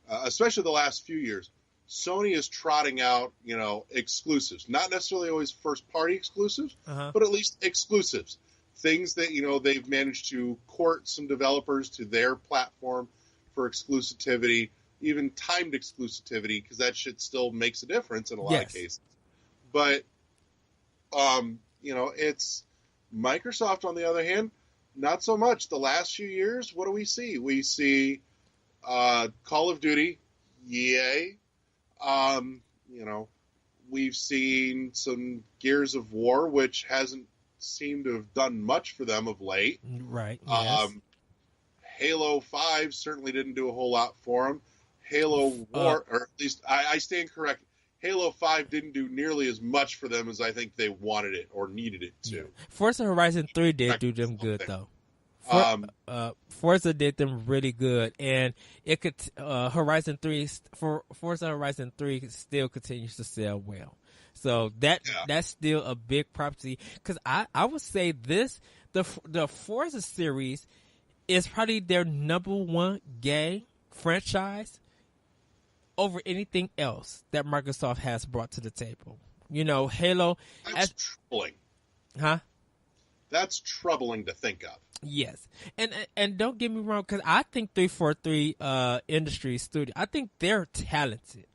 especially the last few years, Sony is trotting out, you know, exclusives. Not necessarily always first-party exclusives, but at least exclusives. Things that, you know, they've managed to court some developers to their platform for exclusivity, even timed exclusivity, because that shit still makes a difference in a lot of cases. But, you know, it's Microsoft, on the other hand, not so much. The last few years, what do we see? We see Call of Duty, EA. You know, we've seen some Gears of War, which hasn't seemed to have done much for them of late. Right. Yes. Halo 5 certainly didn't do a whole lot for them. Halo War, or at least I stand corrected. Halo 5 didn't do nearly as much for them as I think they wanted it or needed it to. Yeah. Forza Horizon 3 did do them good, though. Forza did them really good, and it could Forza Horizon 3 still continues to sell well. So that's still a big property, because I would say the Forza series is probably their number one game franchise over anything else that Microsoft has brought to the table. You know, Halo. That's troubling. Huh? That's troubling to think of. Yes, and don't get me wrong, because I think 343 Industries Studio, I think they're talented.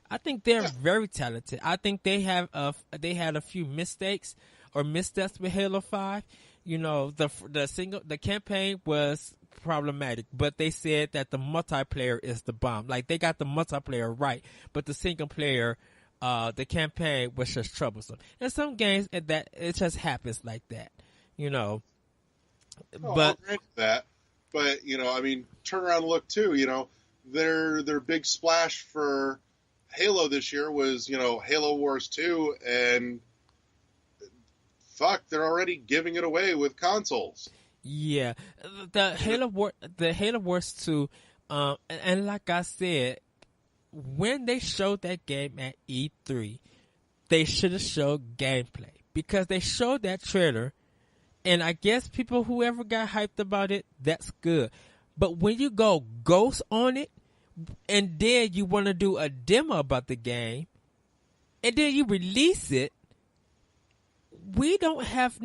I think they're very talented. I think they had a few mistakes or missteps with Halo 5. You know, the campaign was problematic, but they said that the multiplayer is the bomb. Like, they got the multiplayer right, but the single player, the campaign was just troublesome. And some games that it just happens like that, you know. Oh, but I'll grant that. But, you know, I mean, turn around and look too. You know, their big splash for Halo this year was, you know, Halo Wars 2, and fuck, they're already giving it away with consoles. Yeah, the Halo Wars 2, and like I said, when they showed that game at E3, they should have showed gameplay, because they showed that trailer, and I guess whoever got hyped about it, that's good. But when you go ghost on it, and then you want to do a demo about the game, and then you release it, we don't have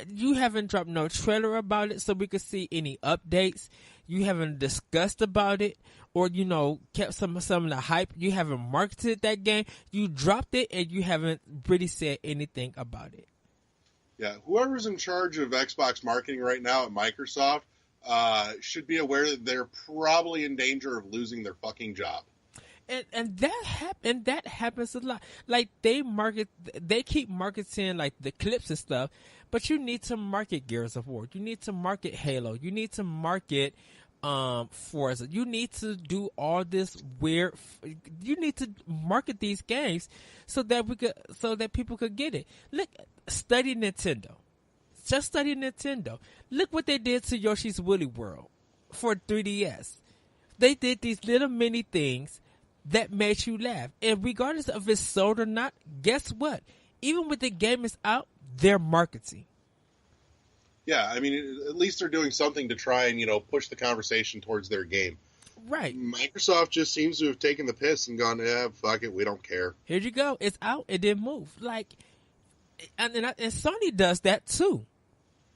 you haven't dropped no trailer about it so we could see any updates. You haven't discussed about it, or, you know, kept some of the hype. You haven't marketed that game. You dropped it, and you haven't really said anything about it. Yeah, whoever's in charge of Xbox marketing right now at Microsoft should be aware that they're probably in danger of losing their fucking job. And that happens a lot. Like, they keep marketing like the clips and stuff, but you need to market Gears of War. You need to market Halo. You need to market Forza. You need to do all this weird. You need to market these games so that people could get it. Look, study Nintendo. Just study Nintendo. Look what they did to Yoshi's Woolly World for 3DS. They did these little mini things that made you laugh. And regardless of if it's sold or not, guess what? Even when the game is out, they're marketing. Yeah, I mean, at least they're doing something to try and, push the conversation towards their game. Right. Microsoft just seems to have taken the piss and gone, fuck it, we don't care. Here you go. It's out. It didn't move. And Sony does that too.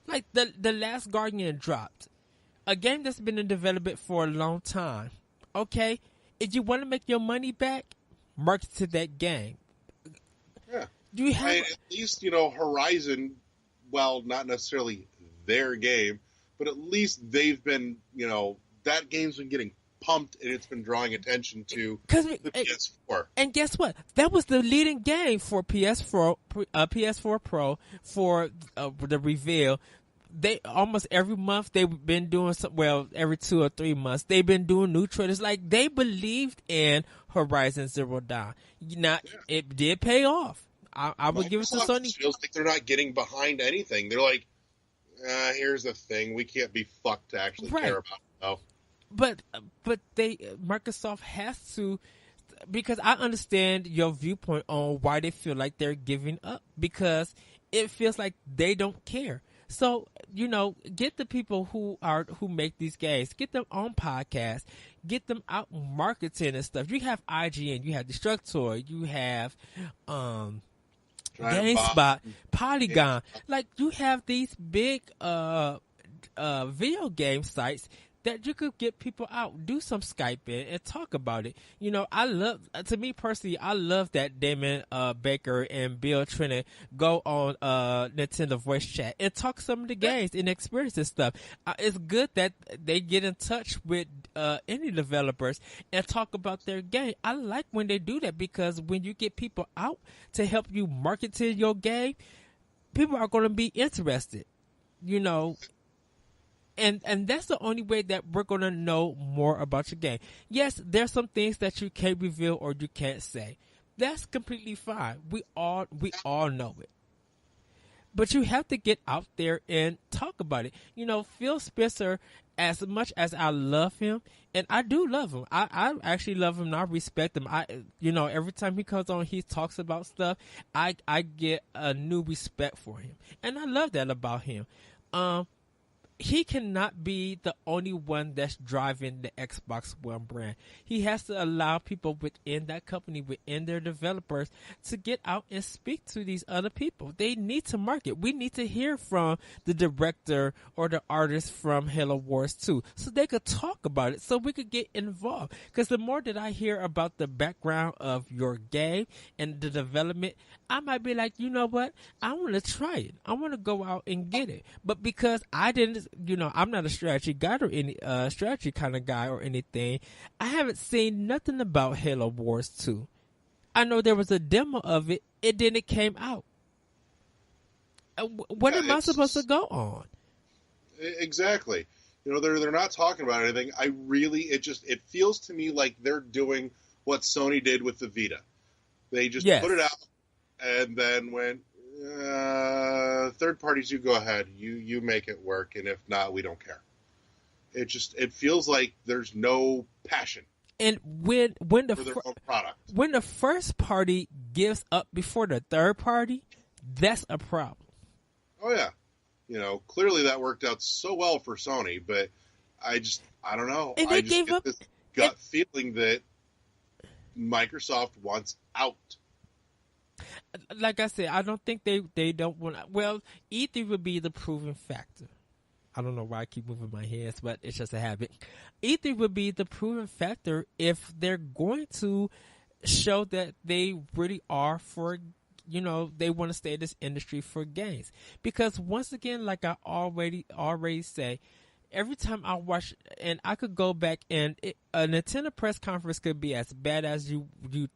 Like the Last Guardian dropped. A game that's been in development for a long time. Okay? If you want to make your money back, market to that game. Yeah. Do you have at least, Horizon, well, not necessarily their game, but at least they've been, that game's been getting pumped and it's been drawing attention to the PS4. And guess what? That was the leading game for PS4 Pro for the reveal. They almost every month they've been doing every 2 or 3 months they've been doing new trailers. Like, they believed in Horizon Zero Dawn. It did pay off. I would give it to Sony. It feels like they're not getting behind anything. They're like, here's the thing, we can't be fucked to actually care about it. No. But Microsoft has to, because I understand your viewpoint on why they feel like they're giving up, because it feels like they don't care. So, get the people who make these games, get them on podcasts, get them out marketing and stuff. You have IGN, you have Destructoid, you have GameSpot, Polygon. Like, you have these big video game sites that you could get people out, do some Skyping and talk about it. To me personally, I love that Damon Baker and Bill Trinen go on Nintendo voice chat and talk some of the games and experience and stuff. It's good that they get in touch with indie developers and talk about their game. I like when they do that, because when you get people out to help you market to your game, people are going to be interested, And that's the only way that we're going to know more about your game. Yes, there's some things that you can't reveal or you can't say. That's completely fine. We all know it. But you have to get out there and talk about it. Phil Spencer, as much as I love him, and I do love him. I actually love him and I respect him. Every time he comes on, he talks about stuff. I get a new respect for him. And I love that about him. He cannot be the only one that's driving the Xbox One brand. He has to allow people within that company, within their developers, to get out and speak to these other people. They need to market. We need to hear from the director or the artist from Halo Wars 2 so they could talk about it, so we could get involved. Because the more that I hear about the background of your game and the development, I might be like, you know what? I want to try it. I want to go out and get it. But because I didn't, I'm not a strategy guy or any strategy kind of guy or anything, I haven't seen nothing about Halo Wars 2. I know there was a demo of it. It didn't came out. What am I supposed to go on? Exactly. They're not talking about anything. It feels to me like they're doing what Sony did with the Vita. They just put it out and then went, third parties, you go ahead. You make it work, and if not, we don't care. It feels like there's no passion. And when their own product. When the first party gives up before the third party, that's a problem. Oh yeah. Clearly that worked out so well for Sony, but I don't know. And I they just get this gut feeling that Microsoft wants out. Like I said, I don't think they don't want. Well, E3 would be the proving factor. I don't know why I keep moving my hands, but it's just a habit. E3 would be the proving factor if they're going to show that they really are for, they want to stay in this industry for games. Because once again, like I already say, every time I watch, and I could go back and a Nintendo press conference could be as bad as you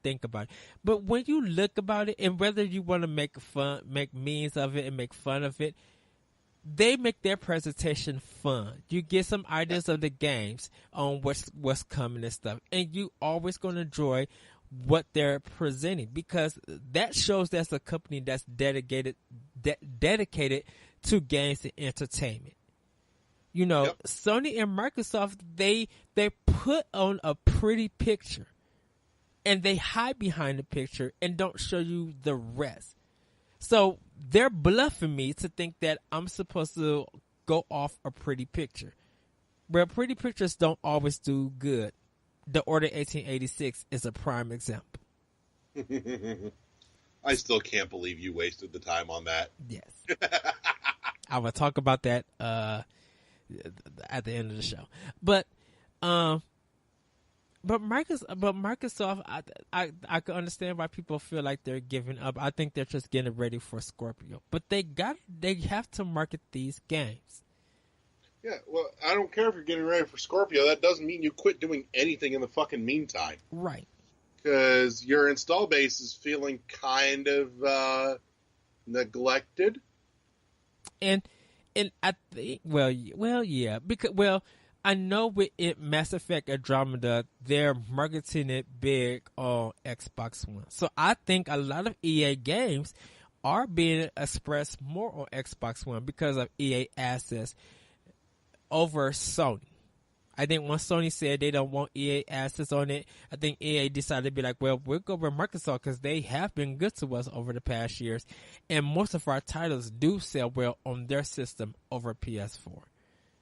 think about it. But when you look about it, and whether you want to make memes of it and make fun of it, they make their presentation fun. You get some ideas of the games on what's coming and stuff, and you always going to enjoy what they're presenting, because that shows that's a company that's dedicated to games and entertainment. Sony and Microsoft, they put on a pretty picture and they hide behind the picture and don't show you the rest. So they're bluffing me to think that I'm supposed to go off a pretty picture. But pretty pictures don't always do good. The Order 1886 is a prime example. I still can't believe you wasted the time on that. Yes. I will talk about that at the end of the show. But Microsoft, I can understand why people feel like they're giving up. I think they're just getting ready for Scorpio. But they have to market these games. Yeah, well, I don't care if you're getting ready for Scorpio. That doesn't mean you quit doing anything in the fucking meantime. Right. Because your install base is feeling kind of neglected. And I think, yeah, because I know with Mass Effect Andromeda, they're marketing it big on Xbox One. So I think a lot of EA games are being expressed more on Xbox One because of EA access over Sony. I think once Sony said they don't want EA access on it, I think EA decided to be like, well, we'll go with Microsoft because they have been good to us over the past years. And most of our titles do sell well on their system over PS4.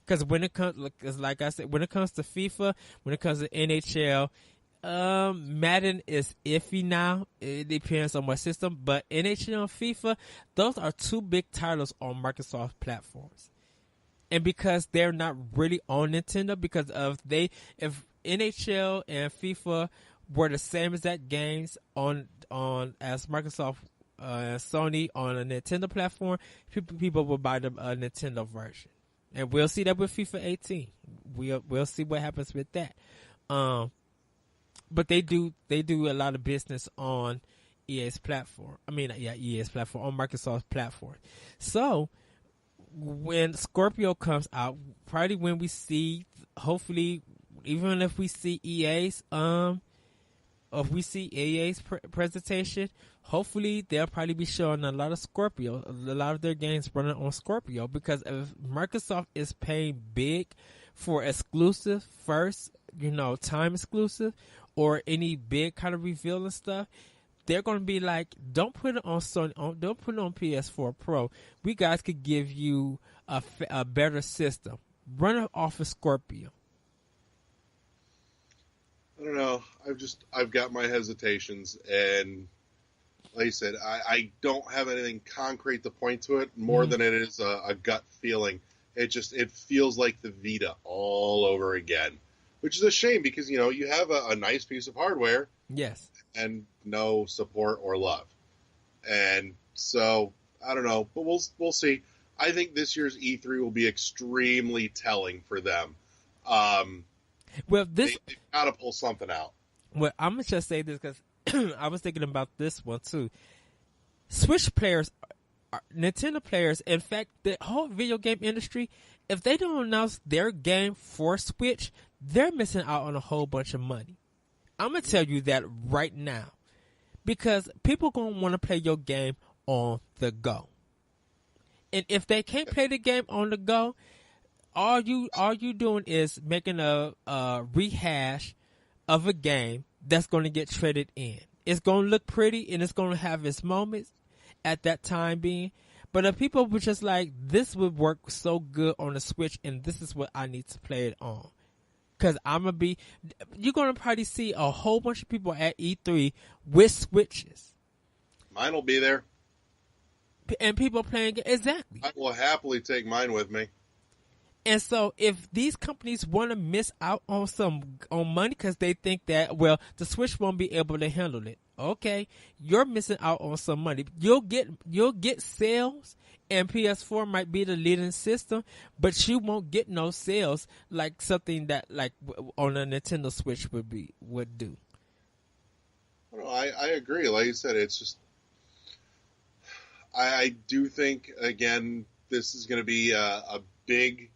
Because when it comes, like I said, when it comes to FIFA, when it comes to NHL, Madden is iffy now. It depends on what system. But NHL and FIFA, those are two big titles on Microsoft platforms. And because they're not really on Nintendo, because if NHL and FIFA were the same exact games on as Microsoft and Sony on a Nintendo platform, people will buy the Nintendo version, and we'll see that with FIFA 18. We'll see what happens with that. But they do a lot of business on EA's platform. EA's platform on Microsoft's platform. So when Scorpio comes out, probably when we see, hopefully, even if we see EA's presentation, hopefully they'll probably be showing a lot of Scorpio, a lot of their games running on Scorpio, because if Microsoft is paying big for exclusive first, time exclusive, or any big kind of reveal and stuff, they're going to be like, don't put it on Sony, don't put it on PS4 Pro. We guys could give you a better system. Run it off of Scorpio. I don't know. I've got my hesitations, and like I said, I don't have anything concrete to point to it more than it is a gut feeling. It feels like the Vita all over again, which is a shame because, you have a nice piece of hardware. Yes. And no support or love. And so, I don't know, but we'll see. I think this year's E3 will be extremely telling for them. They've got to pull something out. Well, I'm going to just say this because I was thinking about this one too. Switch players, Nintendo players, in fact, the whole video game industry, if they don't announce their game for Switch, they're missing out on a whole bunch of money. I'm going to tell you that right now, because people going to want to play your game on the go. And if they can't play the game on the go, all you doing is making a rehash of a game that's going to get traded in. It's going to look pretty and it's going to have its moments at that time being. But if people were just like, this would work so good on the Switch and this is what I need to play it on. Because you're going to probably see a whole bunch of people at E3 with Switches. Mine will be there. And people playing it. Exactly. I will happily take mine with me. And so if these companies want to miss out on money because they think that, well, the Switch won't be able to handle it. Okay, you're missing out on some money. You'll get sales, and PS4 might be the leading system, but you won't get no sales like something that like on a Nintendo Switch would do. I agree. Like you said, it's just I do think again this is going to be a big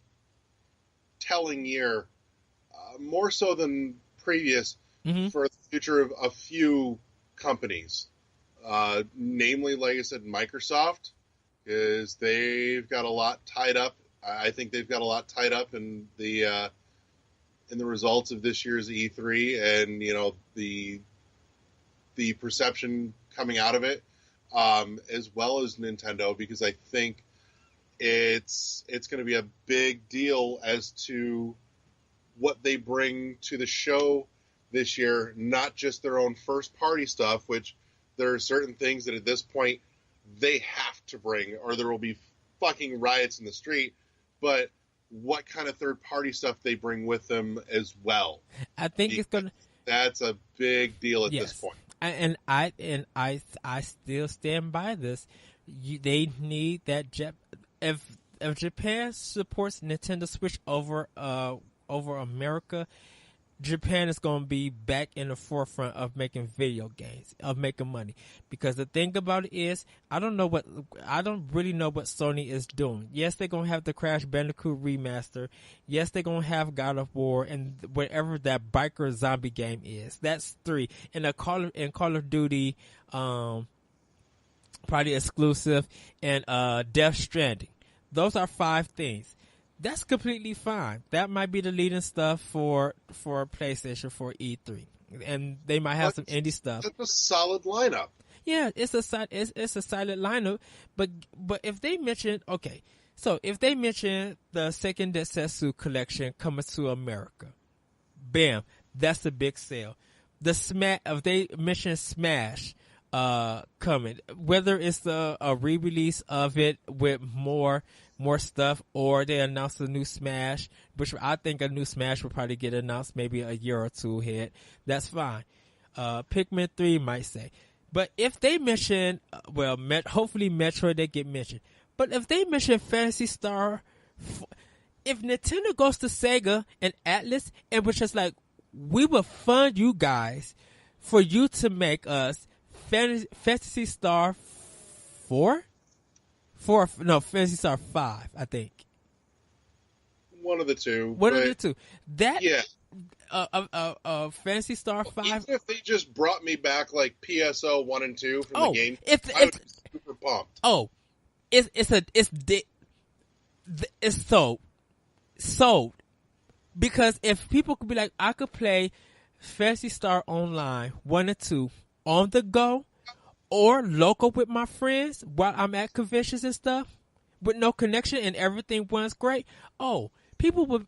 telling year, more so than previous, for the future of a few companies, namely, like I said, Microsoft, because they've got a lot tied up. I think they've got a lot tied up in the results of this year's E3, and the perception coming out of it. as well as Nintendo, because I think it's going to be a big deal as to what they bring to the show this year, not just their own first party stuff, which there are certain things that at this point they have to bring or there will be fucking riots in the street, but what kind of third party stuff they bring with them as well. I think it's going to... That's a big deal at this point. And I still stand by this. They need that if Japan supports Nintendo Switch over America, Japan is going to be back in the forefront of making video games, of making money. Because the thing about it is, I don't really know what Sony is doing. Yes, they're going to have the Crash Bandicoot remaster. Yes, they're going to have God of War and whatever that biker zombie game is. That's 3. And Call of Duty, probably exclusive, and Death Stranding. Those are 5 things. That's completely fine. That might be the leading stuff for PlayStation for E3, and they might have some indie stuff. It's a solid lineup. Yeah, it's a solid lineup. But if they mention if they mention the second Densetsu collection coming to America, bam, that's a big sale. If they mention Smash coming, whether it's a re-release of it with more stuff, or they announce a new Smash, which I think a new Smash will probably get announced maybe a year or 2 ahead. That's fine. Pikmin 3 might say. But if they mention, hopefully Metroid, they get mentioned. But if they mention Phantasy Star, if Nintendo goes to Sega and Atlas and was just like, we will fund you guys for you to make us Phantasy Star 4? Phantasy Star 5, I think. One of the two. That, yeah. Fantasy Star 5. Even if they just brought me back like PSO 1 and 2 from the game, I would be super pumped. Oh, it's sold. Because if people could be like, I could play Fantasy Star Online 1 and 2 on the go, or local with my friends while I'm at conventions and stuff with no connection and everything runs great. Oh, people would,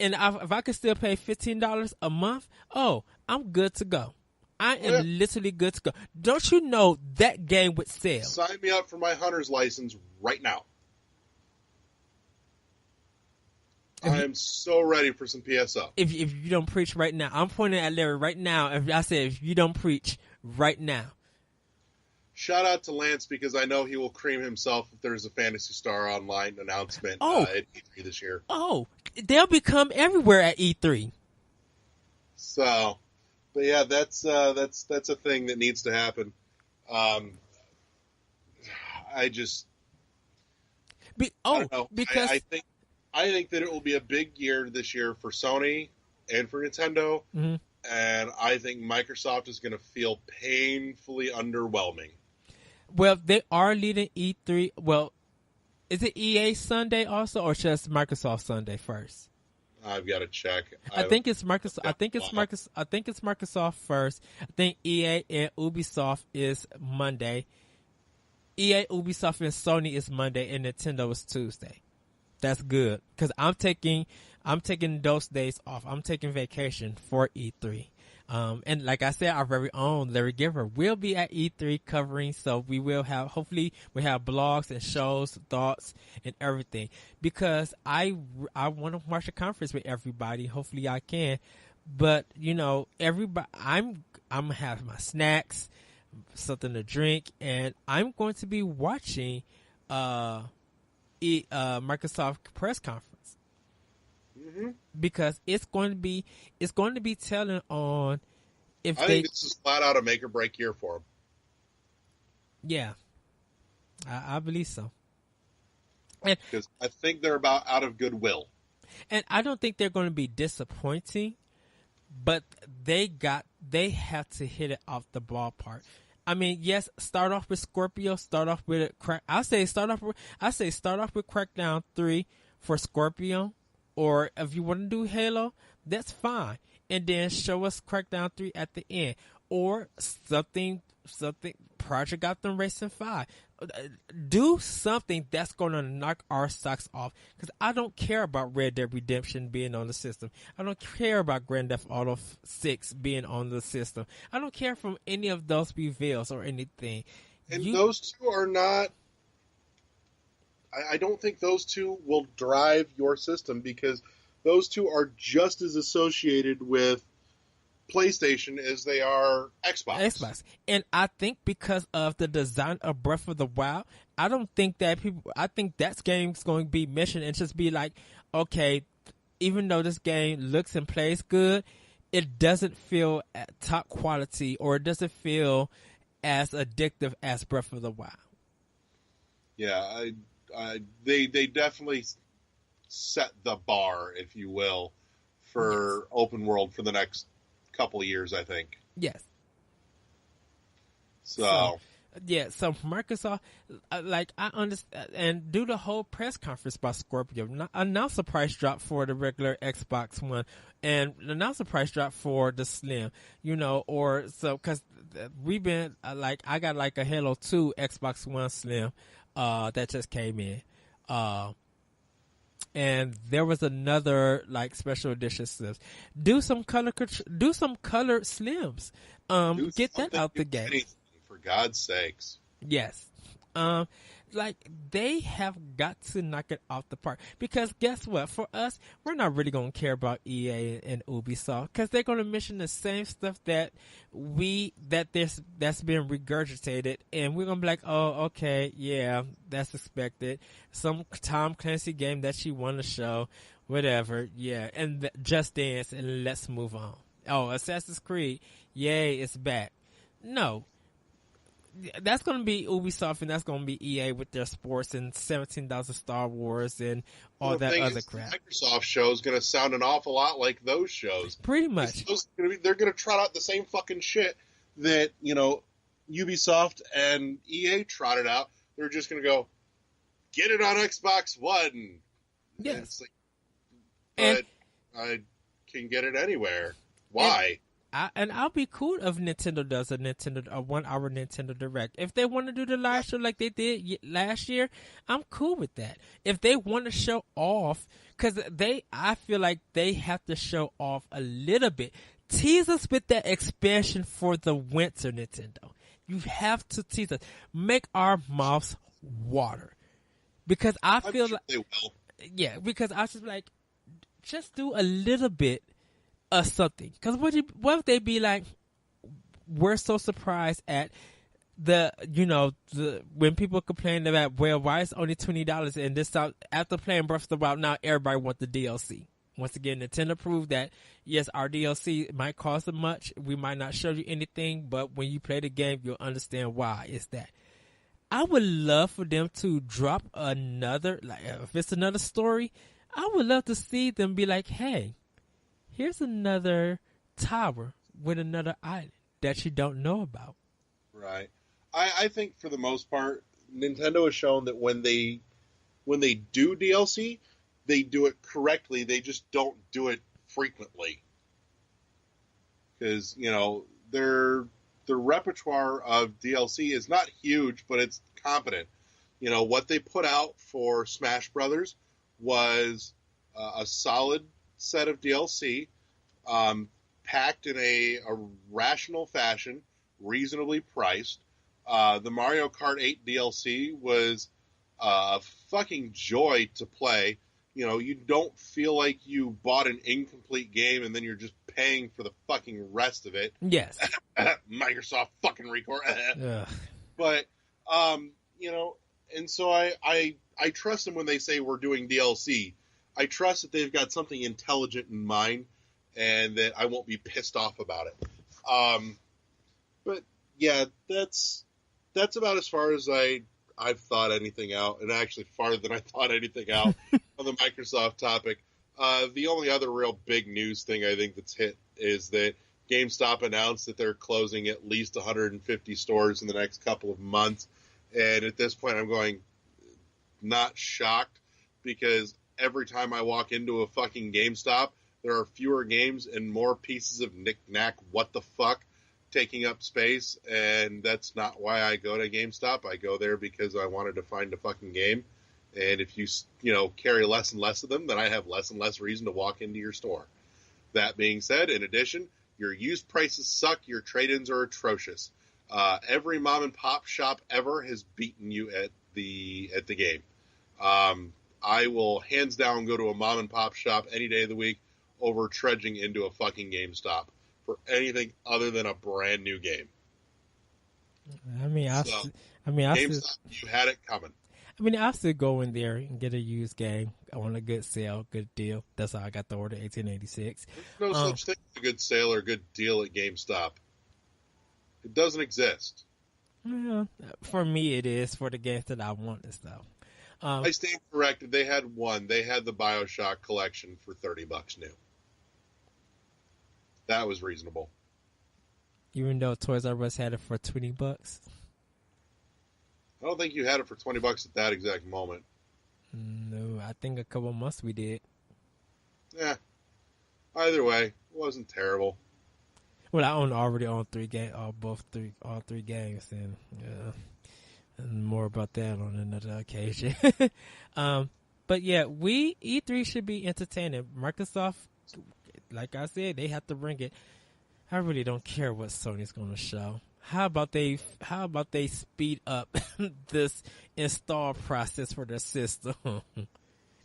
and if I could still pay $15 a month, I'm good to go. I am literally good to go. Don't you know that game would sell? Sign me up for my hunter's license right now. I am so ready for some PSO. If you don't preach right now, I'm pointing at Larry right now. If you don't preach right now. Shout out to Lance, because I know he will cream himself if there's a Phantasy Star Online announcement at E3 this year. Oh, they'll become everywhere at E3. So, but yeah, that's a thing that needs to happen. I don't know. Because I think that it will be a big year this year for Sony and for Nintendo, and I think Microsoft is going to feel painfully underwhelming. Well, they are leading E3. Well, is it EA Sunday also, or just Microsoft Sunday first? I've got to check. I think it's Microsoft. I think it's Microsoft first. I think EA and Ubisoft is Monday. EA, Ubisoft, and Sony is Monday, and Nintendo is Tuesday. That's good, because I'm taking those days off. I'm taking vacation for E3. And like I said, our very own Larry Giver will be at E3 covering, so hopefully we have blogs and shows, thoughts, and everything, because I want to watch a conference with everybody. Hopefully I can, but everybody, I'm gonna have my snacks, something to drink, and I'm going to be watching Microsoft press conference. Because it's going to be telling on if I think this is flat out a make or break year for them. Yeah, I believe so. Because I think they're about out of goodwill, and I don't think they're going to be disappointing, but they have to hit it off the ballpark. I mean, yes, start off with Scorpio. Start off with I say start off with Crackdown 3 for Scorpio. Or if you want to do Halo, that's fine. And then show us Crackdown 3 at the end. Or something Project Gotham Racing 5. Do something that's going to knock our socks off. Because I don't care about Red Dead Redemption being on the system. I don't care about Grand Theft Auto 6 being on the system. I don't care from any of those reveals or anything. And those two are not... I don't think those two will drive your system, because those two are just as associated with PlayStation as they are Xbox. And I think because of the design of Breath of the Wild, I think that game's going to be mentioned and just be like, okay, even though this game looks and plays good, it doesn't feel at top quality, or it doesn't feel as addictive as Breath of the Wild. Yeah, they definitely set the bar, if you will, for open world for the next couple of years, I think. Yes. So Microsoft, I understand, and do the whole press conference by Scorpio. Announce a price drop for the regular Xbox One, and announce a price drop for the Slim. Because we've been I got like a Halo 2 Xbox One Slim, that just came in, and there was another special edition Slims. Do some colored Slims. Get that out the game. For God's sakes. Yes. They have got to knock it off the park, because guess what? For us, we're not really going to care about EA and Ubisoft, because they're going to mention the same stuff that's been regurgitated, and we're going to be like, oh, okay, yeah, that's expected. Some Tom Clancy game that you want to show, whatever, yeah, and Just Dance, and let's move on. Oh, Assassin's Creed, yay, it's back. No. That's going to be Ubisoft, and that's going to be EA with their sports and 17,000 Star Wars and all that other crap. Microsoft show is going to sound an awful lot like those shows. Pretty much. They're going to trot out the same fucking shit that, Ubisoft and EA trotted out. They're just going to go, get it on Xbox One. Yes. But I can get it anywhere. Why? And I'll be cool if Nintendo does a 1 hour Nintendo Direct. If they want to do the live show like they did last year, I'm cool with that. If they want to show off, because I feel like they have to show off a little bit. Tease us with that expansion for the winter, Nintendo. You have to tease us. Make our mouths water. Because I feel like they will. Yeah, because I was just like, just do a little bit of something. Because what if they be like, we're so surprised at when people complain about, well, why is it only $20 and this after playing Breath of the Wild, now everybody wants the DLC. Once again, Nintendo proved that, yes, our DLC might cost as much. We might not show you anything, but when you play the game, you'll understand why it's that. I would love for them to drop another, if it's another story, I would love to see them be like, hey, here's another tower with another island that you don't know about. Right. I think for the most part, Nintendo has shown that when they do DLC, they do it correctly. They just don't do it frequently. Because, their repertoire of DLC is not huge, but it's competent. What they put out for Smash Brothers was a solid set of DLC, packed in a rational fashion, reasonably priced. The Mario Kart 8 DLC was a fucking joy to play. You don't feel like you bought an incomplete game and then you're just paying for the fucking rest of it. Yes. Microsoft fucking record. But, and so I trust them when they say we're doing DLC. I trust that they've got something intelligent in mind and that I won't be pissed off about it. But yeah, that's about as far as I've thought anything out, and actually farther than I thought anything out on the Microsoft topic. The only other real big news thing I think that's hit is that GameStop announced that they're closing at least 150 stores in the next couple of months. And at this point, I'm going, not shocked, because every time I walk into a fucking GameStop, there are fewer games and more pieces of knick-knack what the fuck taking up space, and that's not why I go to GameStop. I go there because I wanted to find a fucking game. And if you carry less and less of them, then I have less and less reason to walk into your store. That being said, in addition, your used prices suck. Your trade-ins are atrocious. Every mom and pop shop ever has beaten you at the game. I will hands down go to a mom and pop shop any day of the week over trudging into a fucking GameStop for anything other than a brand new game. GameStop, you had it coming. I'll still go in there and get a used game on a good sale, good deal. That's how I got the order 1886. There's no such thing as a good sale or a good deal at GameStop. It doesn't exist. Well, for me, it is for the games that I want and stuff. I stand corrected. They had one. They had the BioShock collection for $30 new. That was reasonable. Even though Toys R Us had it for $20. I don't think you had it for $20 at that exact moment. No, I think a couple months we did. Yeah. Either way, it wasn't terrible. Well, I already own all three games, and and more about that on another occasion. But yeah, E3 should be entertaining. Microsoft, like I said, they have to bring it. I really don't care what Sony's going to show. How about they speed up this install process for their system?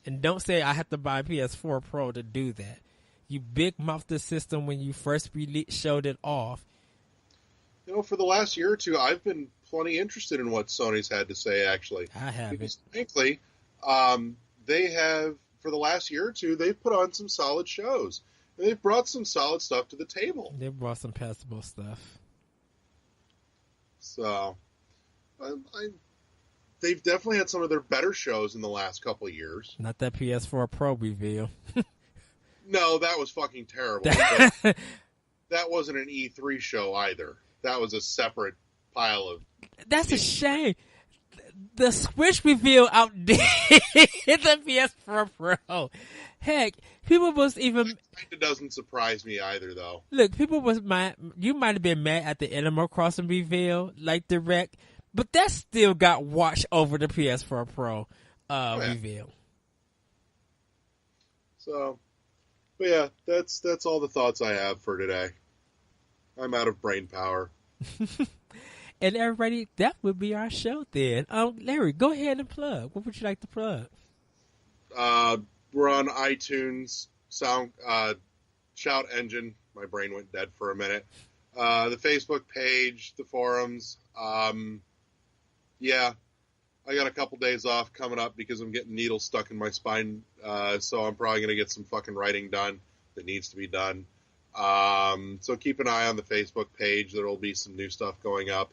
And don't say I have to buy a PS4 Pro to do that. You big mouthed the system when you first showed it off. For the last year or two, I've been plenty interested in what Sony's had to say, actually. I haven't. Because, frankly, they have, for the last year or two, they've put on some solid shows. And they've brought some solid stuff to the table. They've brought some passable stuff. So, they've definitely had some of their better shows in the last couple of years. Not that PS4 Pro reveal. No, that was fucking terrible. That wasn't an E3 show either. That was a separate pile of... That's a shame. The Switch reveal outdid the PS4 Pro. Heck, people was even... It doesn't surprise me either, though. Look, people was mad. You might have been mad at the Animal Crossing reveal, like Direct, but that still got watched over the PS4 Pro reveal. So... But yeah, that's all the thoughts I have for today. I'm out of brain power. And everybody, that would be our show then. Larry, go ahead and plug. What would you like to plug? We're on iTunes, Shout Engine. My brain went dead for a minute. The Facebook page, the forums. Yeah. I got a couple days off coming up because I'm getting needles stuck in my spine, so I'm probably going to get some fucking writing done that needs to be done. So keep an eye on the Facebook page. There will be some new stuff going up.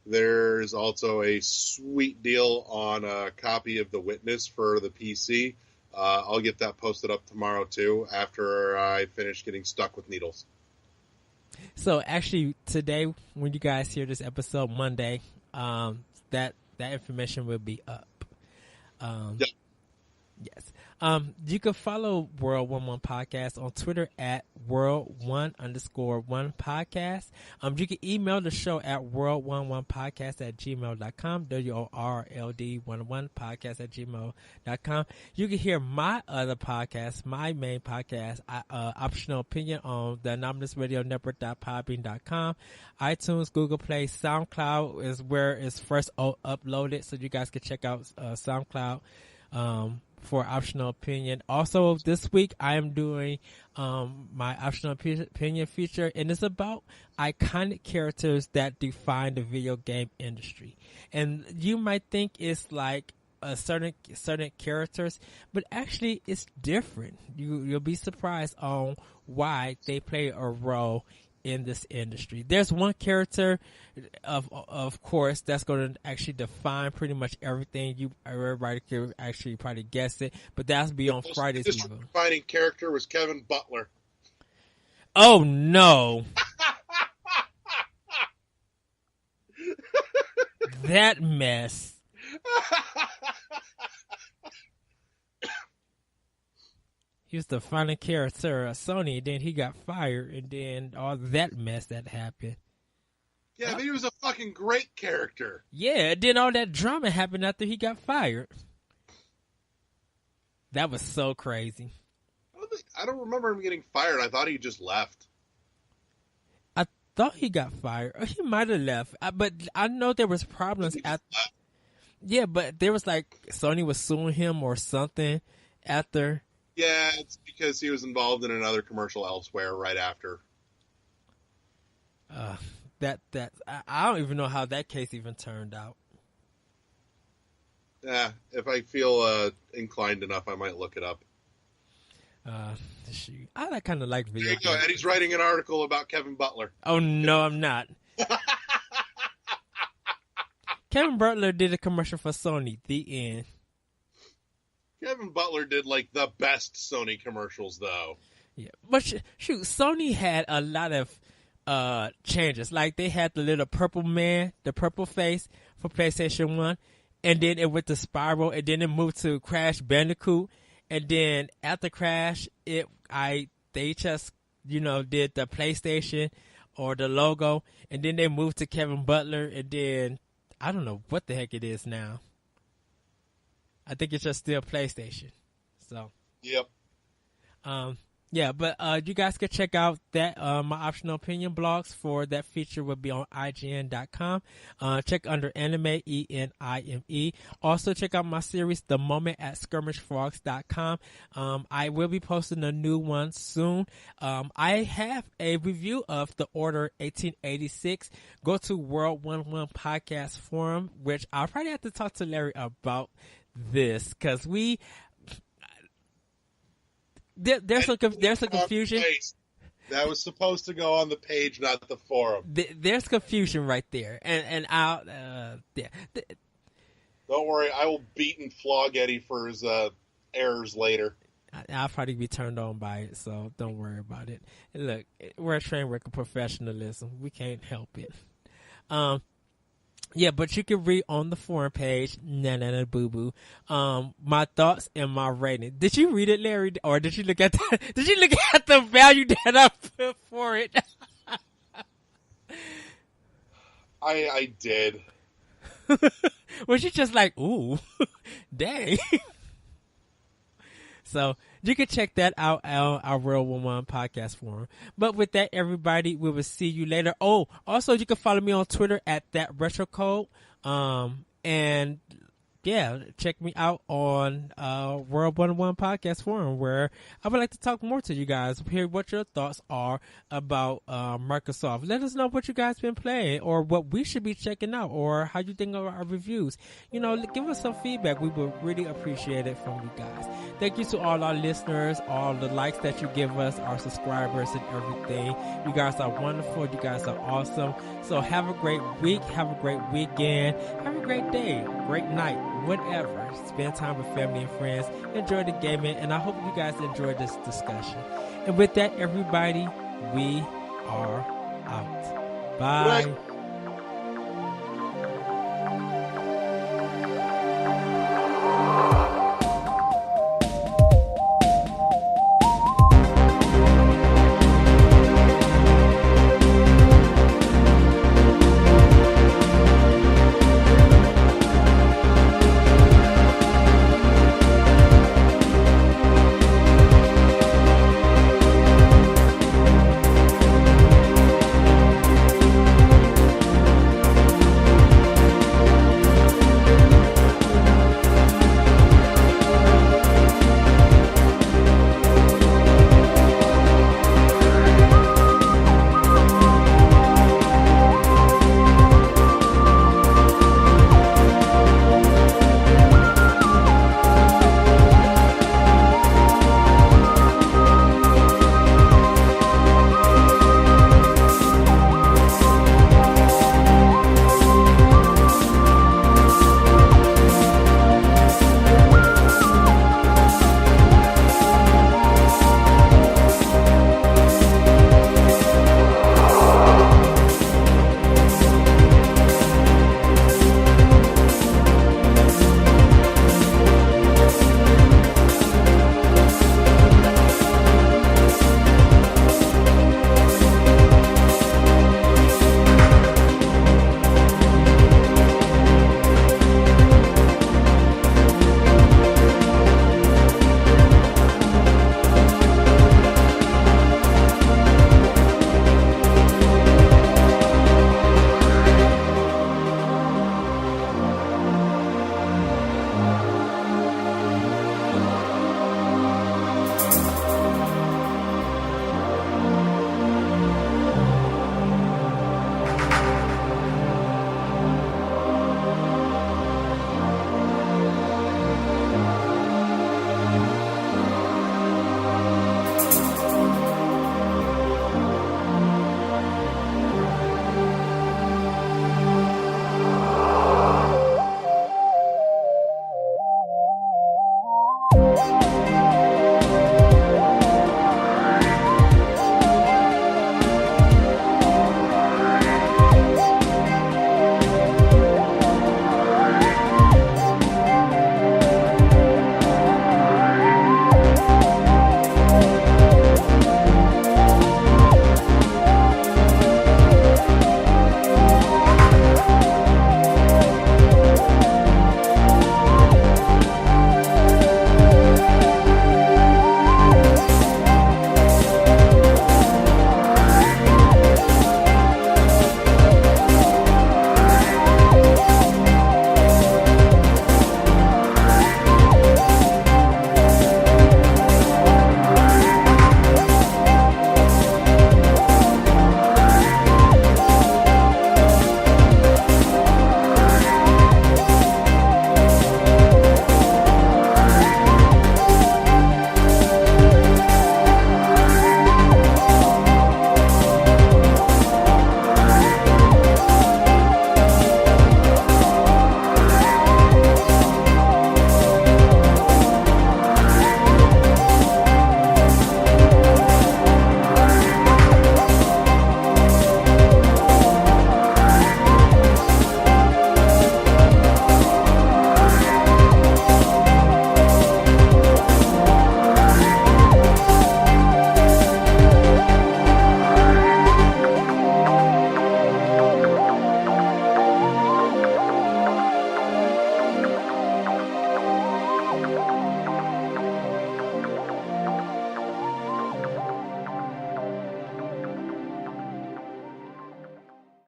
There's also a sweet deal on a copy of The Witness for the PC. I'll get that posted up tomorrow, too, after I finish getting stuck with needles. So actually today, when you guys hear this episode Monday, that information will be up. Yep. Yes. You can follow World 11 Podcast on Twitter at World1_1 Podcast. You can email the show at World11Podcast@gmail.com. WORLD11 Podcast@gmail.com. You can hear my other podcast, my main podcast, Optional Opinion, on the Anomalous Radio Network.podbean.com. iTunes, Google Play, SoundCloud is where it's first uploaded, so you guys can check out SoundCloud for Optional Opinion. Also, this week I am doing my Optional Opinion feature, and it's about iconic characters that define the video game industry. And you might think it's like certain characters, but actually it's different. You'll be surprised on why they play a role in this industry. There's one character, of course, that's going to actually define pretty much everything. Everybody can actually probably guess it, but that's beyond Friday's This Evil. defining character was Kevin Butler. Oh no! That mess. he was the founding character of Sony, and then he got fired, and then all that mess that happened. Yeah, but he was a fucking great character. Yeah, and then all that drama happened after he got fired. That was so crazy. I don't remember him getting fired. I thought he just left. I thought he got fired. Or he might have left. But I know there was problems at. Yeah, but there was like Sony was suing him or something after. Yeah, it's because he was involved in another commercial elsewhere right after. I don't even know how that case even turned out. Yeah, if I feel inclined enough, I might look it up. Shoot. I kind of like video. There you go. Eddie's writing an article about Kevin Butler. Oh no, I'm not. Kevin Butler did a commercial for Sony. The end. Kevin Butler did like the best Sony commercials, though. Yeah, but shoot, Sony had a lot of changes. Like they had the little purple man, the purple face for PlayStation 1, and then it went to Spiral, and then it moved to Crash Bandicoot, and then after Crash, they just did the PlayStation or the logo, and then they moved to Kevin Butler, and then I don't know what the heck it is now. I think it's just still PlayStation. So. Yep. Yeah, but you guys can check out that my optional opinion blogs for that feature will be on IGN.com. Check under anime, ENIME. Also check out my series, The Moment at SkirmishFrogs.com. I will be posting a new one soon. I have a review of The Order 1886. Go to World 11 Podcast Forum, which I'll probably have to talk to Larry about this because there's a confusion. That was supposed to go on the page, not the forum. There's confusion right there, and I'll yeah. Don't worry, I will beat and flog Eddie for his errors later. I'll probably be turned on by it, so don't worry about it. And look, we're a train wreck of professionalism. We can't help it. Yeah, but you can read on the forum page, na boo boo, my thoughts and my rating. Did you read it, Larry, or did you look at the value that I put for it? I did. Was you just like, ooh, dang? So you can check that out on our World 11 Podcast Forum. But with that, everybody, we will see you later. Oh, also, you can follow me on Twitter at ThatRetroCode. And yeah, check me out on World 11 Podcast Forum, where I would like to talk more to you guys, hear what your thoughts are about Microsoft. Let us know what you guys been playing, or what we should be checking out, or how you think of our reviews. Give us some feedback. We would really appreciate it from you guys. Thank you to all our listeners, all the likes that you give us, our subscribers and everything. You guys are wonderful. You guys are awesome. So have a great week. Have a great weekend. Have a great day. Great night. Whatever. Spend time with family and friends. Enjoy the gaming. And I hope you guys enjoyed this discussion. And with that, everybody, we are out. Bye.